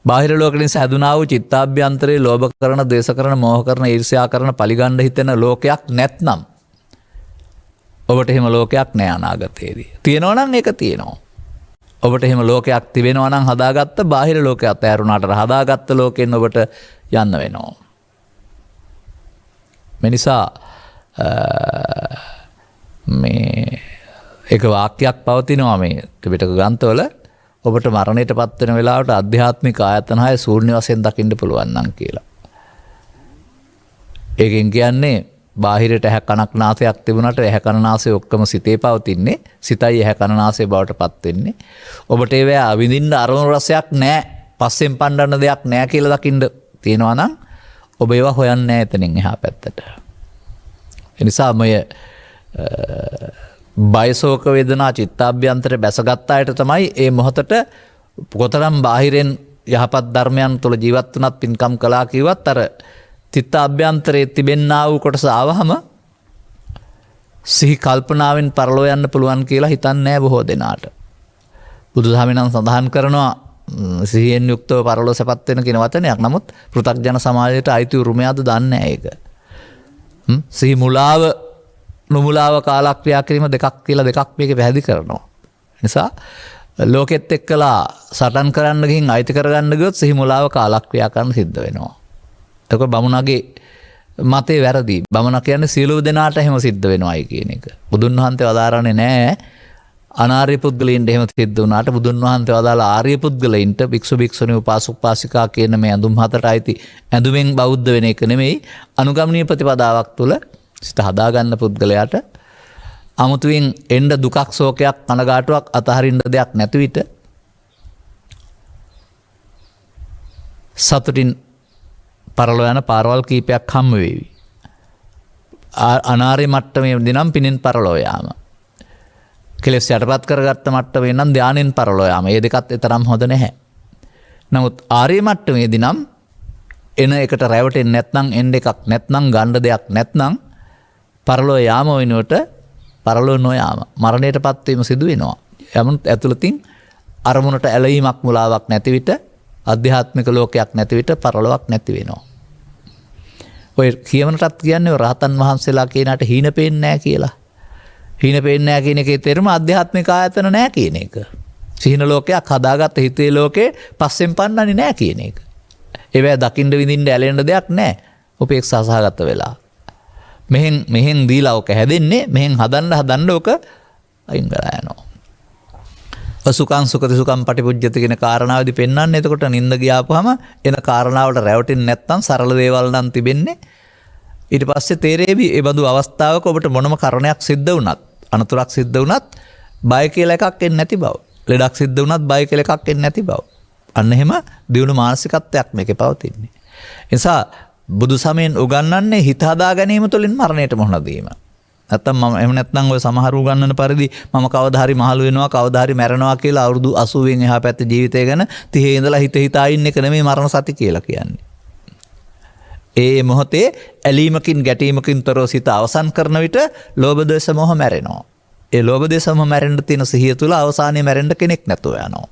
බාහිර ලෝකෙ නිසා හැදුනා වූ චිත්තාභ්‍යන්තරයේ ලෝභ කරන, ද්වේෂ කරන, මෝහ කරන, ඊර්ෂ්‍යා කරන, පලිගන්න හිතෙන ලෝකයක් නැත්නම් ඔබට එහෙම ලෝකයක් නෑ අනාගතයේදී. තියෙනවා නම් ඒක තියෙනවා. ඔබට එහෙම ලෝකයක් තිබෙනවා නම් හදාගත්ත බාහිර ලෝකයක් අතහැරුණාට හදාගත්ත ලෝකෙන් ඔබට යන්න වෙනවා. මේ නිසා මේ එක වාක්‍යයක් පවතිනවා මේ ත්‍රිපිටක ග්‍රන්ථවල ඔබට මරණයට පත් වෙන වෙලාවට ආධ්‍යාත්මික ආයතන 6 ශූන්‍ය වශයෙන් දකින්න පුළුවන් නම් කියලා. ඒකෙන් කියන්නේ බාහිරට ඇහැ කනක් නාසයක් තිබුණාට ඇහැ කන නාසය ඔක්කොම සිතේ පවතින්නේ. සිතයි ඇහැ කන නාසය බවට පත් වෙන්නේ. ඔබට ඒවා අවිඳින්න අරමුණු රසයක් නැහැ. පස්සෙන් පණ්ඩන දෙයක් නැහැ කියලා දකින්න තියෙනවා නම් ඔබ ඒවා හොයන්නේ නැහැ එතනින් එහා පැත්තට. ඒ නිසා මය බයසෝක වේදනා චිත්තාභ්‍යන්තරේ බැසගත් අයට තමයි මේ මොහොතට කොතරම් බාහිරෙන් යහපත් ධර්මයන් තුළ ජීවත් වුණත් පින්කම් කළා කිව්වත් අර චිත්තාභ්‍යන්තරයේ තිබෙන්නා වූ කොටස ආවහම සිහි කල්පනාවෙන් පරලෝ යන්න පුළුවන් කියලා හිතන්නේ නැහැ බොහෝ දෙනාට. බුදුදහමේ නම් සඳහන් කරනවා සිහියෙන් යුක්තව පරලෝ සැපත් වෙන කියන වචනයක්. නමුත් පෘථග්ජන සමාජයට අයිති උරුමයක්ද දන්නේ නැහැ ඒක. සිහි මුලාව නොමුලාව කාලක්‍රියා කිරීම දෙකක් කියලා දෙකක් මේකේ පැහැදිලි කරනවා. නිසා ලෝකෙත් එක්කලා සටන් කරන්න ගිහින් අයිති කරගන්න ගියොත් සිහි මුලාව කාලක්‍රියා කරන්න සිද්ධ වෙනවා. ඒක බමුණගේ මතේ වැරදි. බමුණ කියන්නේ සියලු දෙනාට එහෙම සිද්ධ වෙනවායි කියන එක. බුදුන් වහන්සේ වදාරන්නේ නැහැ අනාර්ය පුද්ගලයින්ට එහෙම සිද්ධ වුණාට බුදුන් වහන්සේ වදාළ ආර්ය පුද්ගලයින්ට භික්ෂු භික්ෂුණී උපාසක උපාසිකා කියන මේ ඇඳුම් හතට අයිති ඇඳුමෙන් බෞද්ධ වෙන එක නෙමෙයි අනුගමනීය ප්‍රතිපදාවක් තුළ සිත හදාගන්න පුද්ගලයාට අමුතුවෙන් එන්න දුකක් ශෝකයක් කනගාටුවක් අතහරින්න දෙයක් නැති විට සතුටින් පරලෝ යන පාරවල් කීපයක් හම්බ වෙවි. අනාර්ය මට්ටමේදී නම් පිනෙන් පරලෝ යාම. කෙලෙස් යටපත් කරගත්ත මට්ටමේ නම් ධානයෙන් පරලෝ යාම. මේ දෙකත් තරම් හොඳ නැහැ. නමුත් ආර්ය මට්ටමේදී නම් එන එකට රැවටෙන්නේ නැත්නම් එන්න එකක් නැත්නම් ගන්න දෙයක් නැත්නම් පරලෝ යාම වෙනුවට පරලෝ නොයාම මරණයටපත් වීම සිදු වෙනවා. යමුත් ඇතුළතින් අරමුණට ඇලීමක් මුලාවක් නැති විට අධ්‍යාත්මික ලෝකයක් නැති විට පරලොවක් නැති වෙනවා. ඔය කියවනටත් කියන්නේ රහතන් වහන්සේලා කියනට හීන පේන්නේ නැහැ කියලා. හීන පේන්නේ නැහැ කියන එකේ තේරුම අධ්‍යාත්මික ආයතන නැහැ කියන එක. සිහින ලෝකයක් හදාගත්ත හිතේ ලෝකේ පස්සෙන් පන්නන්නේ නැහැ කියන එක. ඒවැ දකින්න විඳින්න ඇලෙන්න දෙයක් නැහැ. උපේක්ෂා සහගත වෙලා. මෙහෙන් දීලා ඔක හැදෙන්නේ මෙහෙන් හදන්න ඔක අයින් කරලා යනවා. සුඛං සුඛති සුඛං පටිපුජ්ජති කියන කාරණාවදී පෙන්වන්නේ එතකොට නිින්ද ගියාපුවම එන කාරණාවලට රැවටෙන්නේ නැත්නම් සරල දේවල් නම් තිබෙන්නේ ඊට පස්සේ තේරෙවි ඒ බඳු අවස්ථාවක ඔබට මොනම කරණයක් සිද්ධ වුණත් අනතුරක් සිද්ධ වුණත් බය කියලා එකක් එන්නේ නැති බව. ලෙඩක් සිද්ධ වුණත් බය කියලා එකක් එන්නේ නැති බව. අන්න එහෙම දියුණු මානසිකත්වයක් මේකේ පවතින්නේ. ඒ නිසා බුදු සමයෙන් උගන්වන්නේ හිත හදා ගැනීම තුළින් මරණයට මුහුණ දීම. නැත්තම් මම එහෙම නැත්නම් ඔය සමහරු උගන්වන පරිදි මම කවදා හරි මහලු වෙනවා කවදා හරි මැරෙනවා කියලා අවුරුදු 80න් එහා පැත්තේ ජීවිතය ගැන 30 ඉඳලා හිතා ඉන්න එක නෙමෙයි මරණ සති කියලා කියන්නේ. ඒ මොහොතේ ඇලීමකින් ගැටීමකින් තොරව සිත අවසන් කරන විට ලෝභ දේශ මොහ මැරෙනවා. ඒ ලෝභ දේශ මොහ මැරෙන්න තියෙන සිහිය තුල අවසානයේ මැරෙන්න කෙනෙක් නැතුව යනවා.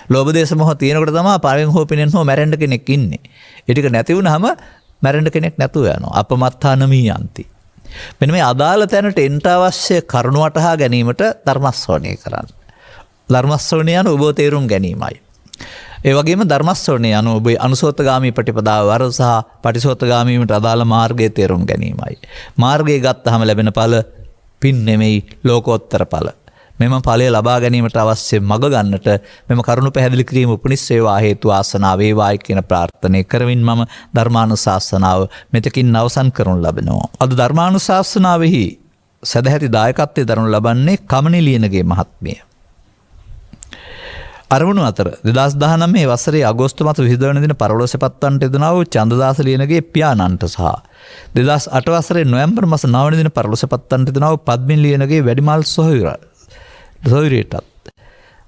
ලෝභ දේශ මොහ තියෙනකොට තමයි පරෙන් හෝ පිනෙන් හෝ මැරෙන්න කෙනෙක් ඉන්නේ. ඒ ටික නැති වුනහම මැරෙන්න කෙනෙක් නැතුව යනවා. අපමත්තානමීයන්ති. මෙන්න මේ අදාළ තැනට එන්ට අවශ්‍ය කරුණු වටහා ගැනීමට ධර්මශ්‍රවණය කරන්න. ධර්මශ්‍රවණය යන ඔබ තේරුම් ගැනීමයි. ඒ වගේම ධර්මශ්‍රවණය යන ඔබේ අනුසෝතගාමී ප්‍රතිපදාව වර සහ පටිසෝතගාමීමට අදාළ මාර්ගයේ තේරුම් ගැනීමයි. මාර්ගය ගත්තහම ලැබෙන ඵල පින් නෙමෙයි ලෝකෝත්තර ඵල. මෙම ඵලය ලබා ගැනීමට අවශ්‍ය මඟ ගන්නට මෙම කරුණු පැහැදිලි කිරීම උපනිශ්‍රේවා හේතු ආසනාව වේවායි කියන ප්‍රාර්ථනාව කරමින් මම ධර්මානුශාසනාව මෙතකින් අවසන් කරනු ලබනවා. අද ධර්මානුශාසනාවෙහි සදැහැති දායකත්වයේ දරනු ලබන්නේ කමනි ලියනගේ මහත්මිය. අරමුණු අතර 2019 වසරේ අගෝස්තු මාස 22 වෙනි දින පරලෝසපත් වන්නට යෙදුණා වූ චන්දදාස ලියනගේ පියාණන්ට සහ 2008 වසරේ නොවැම්බර් මාස 9 වෙනි දින පරලෝසපත් වන්නට යෙදුණා වූ පද්මින් ලියනගේ වැඩිමල් සොහිරටත්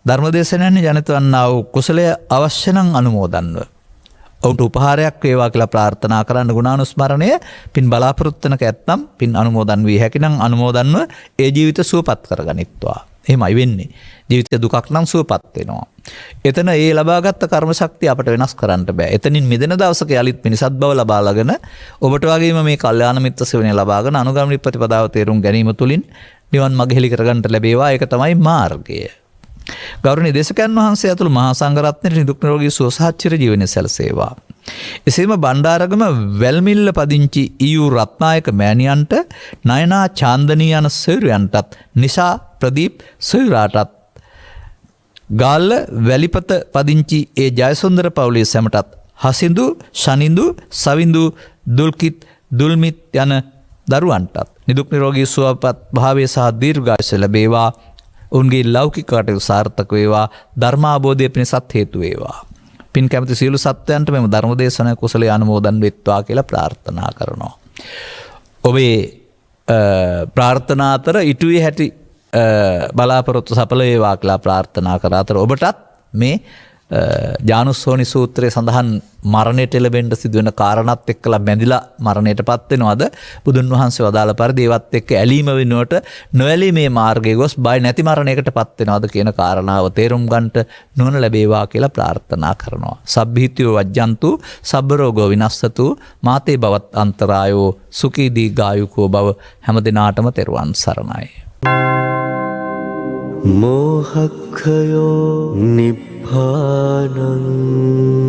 ධර්මදේශනයන් ජනිත වන්නා වූ කුසලය අවශ්‍ය නම් අනුමෝදන්ව ඔවුන්ට උපහාරයක් වේවා කියලා ප්‍රාර්ථනා කරන්න ගුණානුස්මරණය පින් බලාපොරොත්තු වෙනක ඇත්නම් පින් අනුමෝදන් වී හැකිනම් අනුමෝදන්ව ඒ ජීවිත සුවපත් කරගනිත්වා. එහෙමයි වෙන්නේ. ජීවිත දුකක් නම් සුවපත් වෙනවා. එතන ඒ ලබාගත් කර්ම ශක්තිය අපට වෙනස් කරන්න බෑ. එතනින් මිදෙන දවසක යලිත් මිනිසත් බව ලබාලාගෙන ඔබට වගේම මේ කල්යාණ මිත්‍ර සේවනය ලබාගෙන අනුගමනීය ප්‍රතිපදාව තේරුම් ගැනීම තුළින් නිවන් මඟ හෙළි කරගන්නට ලැබේවා. ඒක තමයි මාර්ගය. ගෞරවනීය දේශකයන් වහන්සේ ඇතුළු මහා සංඝරත්නයේ නිදුක් නිරෝගී සුව සහ චිර ජීවනයේ සැලසේවා. එසේම බණ්ඩාරගම වැල්මිල්ල පදිංචි ඊයු රත්නායක මෑණියන්ට නයනා චාන්දනී යන සොයුරයන්ටත් නිසා ප්‍රදීප් සොයුරාටත් ගාල්ල වැලිපත පදිංචි ඒ ජයසුන්දර පවුලේ සැමටත් හසිඳු ශනිඳු සවිඳු දුල්කිත් දුල්මිත් යන දරුවන්ටත් නිදුක් නිරෝගී සුවපත් භාවය සහ දීර්ඝායුෂ ලැබේවා. උන්ගේ ලෞකික කටයුතු සාර්ථක වේවා. ධර්මාබෝධය පිණිසත් හේතු වේවා. පින් කැමති සියලු සත්වයන්ට මෙම ධර්ම දේශනා කුසලයේ අනුමෝදන් වෙත්වා කියලා ප්‍රාර්ථනා කරනවා. ඔබේ ප්‍රාර්ථනා අතර ඉටුවේ හැටි බලාපොරොත්තු සඵල වේවා කියලා ප්‍රාර්ථනා කර අතර ඔබටත් මේ ජානුස්සෝනි සූත්‍රයේ සඳහන් මරණයට එළඹෙන්න සිදුවෙන කාරණාත් එක්කලා බැඳිලා මරණයටපත් වෙනවද බුදුන් වහන්සේ වදාළ පරිදි ඒවත් එක්ක ඇලීම වෙනුවට නොඇලී මේ මාර්ගයේ ගොස් බය නැති මරණයකටපත් වෙනවද කියන කාරණාව තේරුම් ගන්නට නුවණ ලැබේවා කියලා ප්‍රාර්ථනා කරනවා. සබ්බීතියෝ වජ්ජන්තු සබ්බ රෝගෝ විනස්සතු මාතේ භවත් අන්තරායෝ සුඛී දීඝායුකෝ භව හැම දිනාටම තෙරුවන් සරණයි. මෝහක්ඛයෝ නිබ්බානං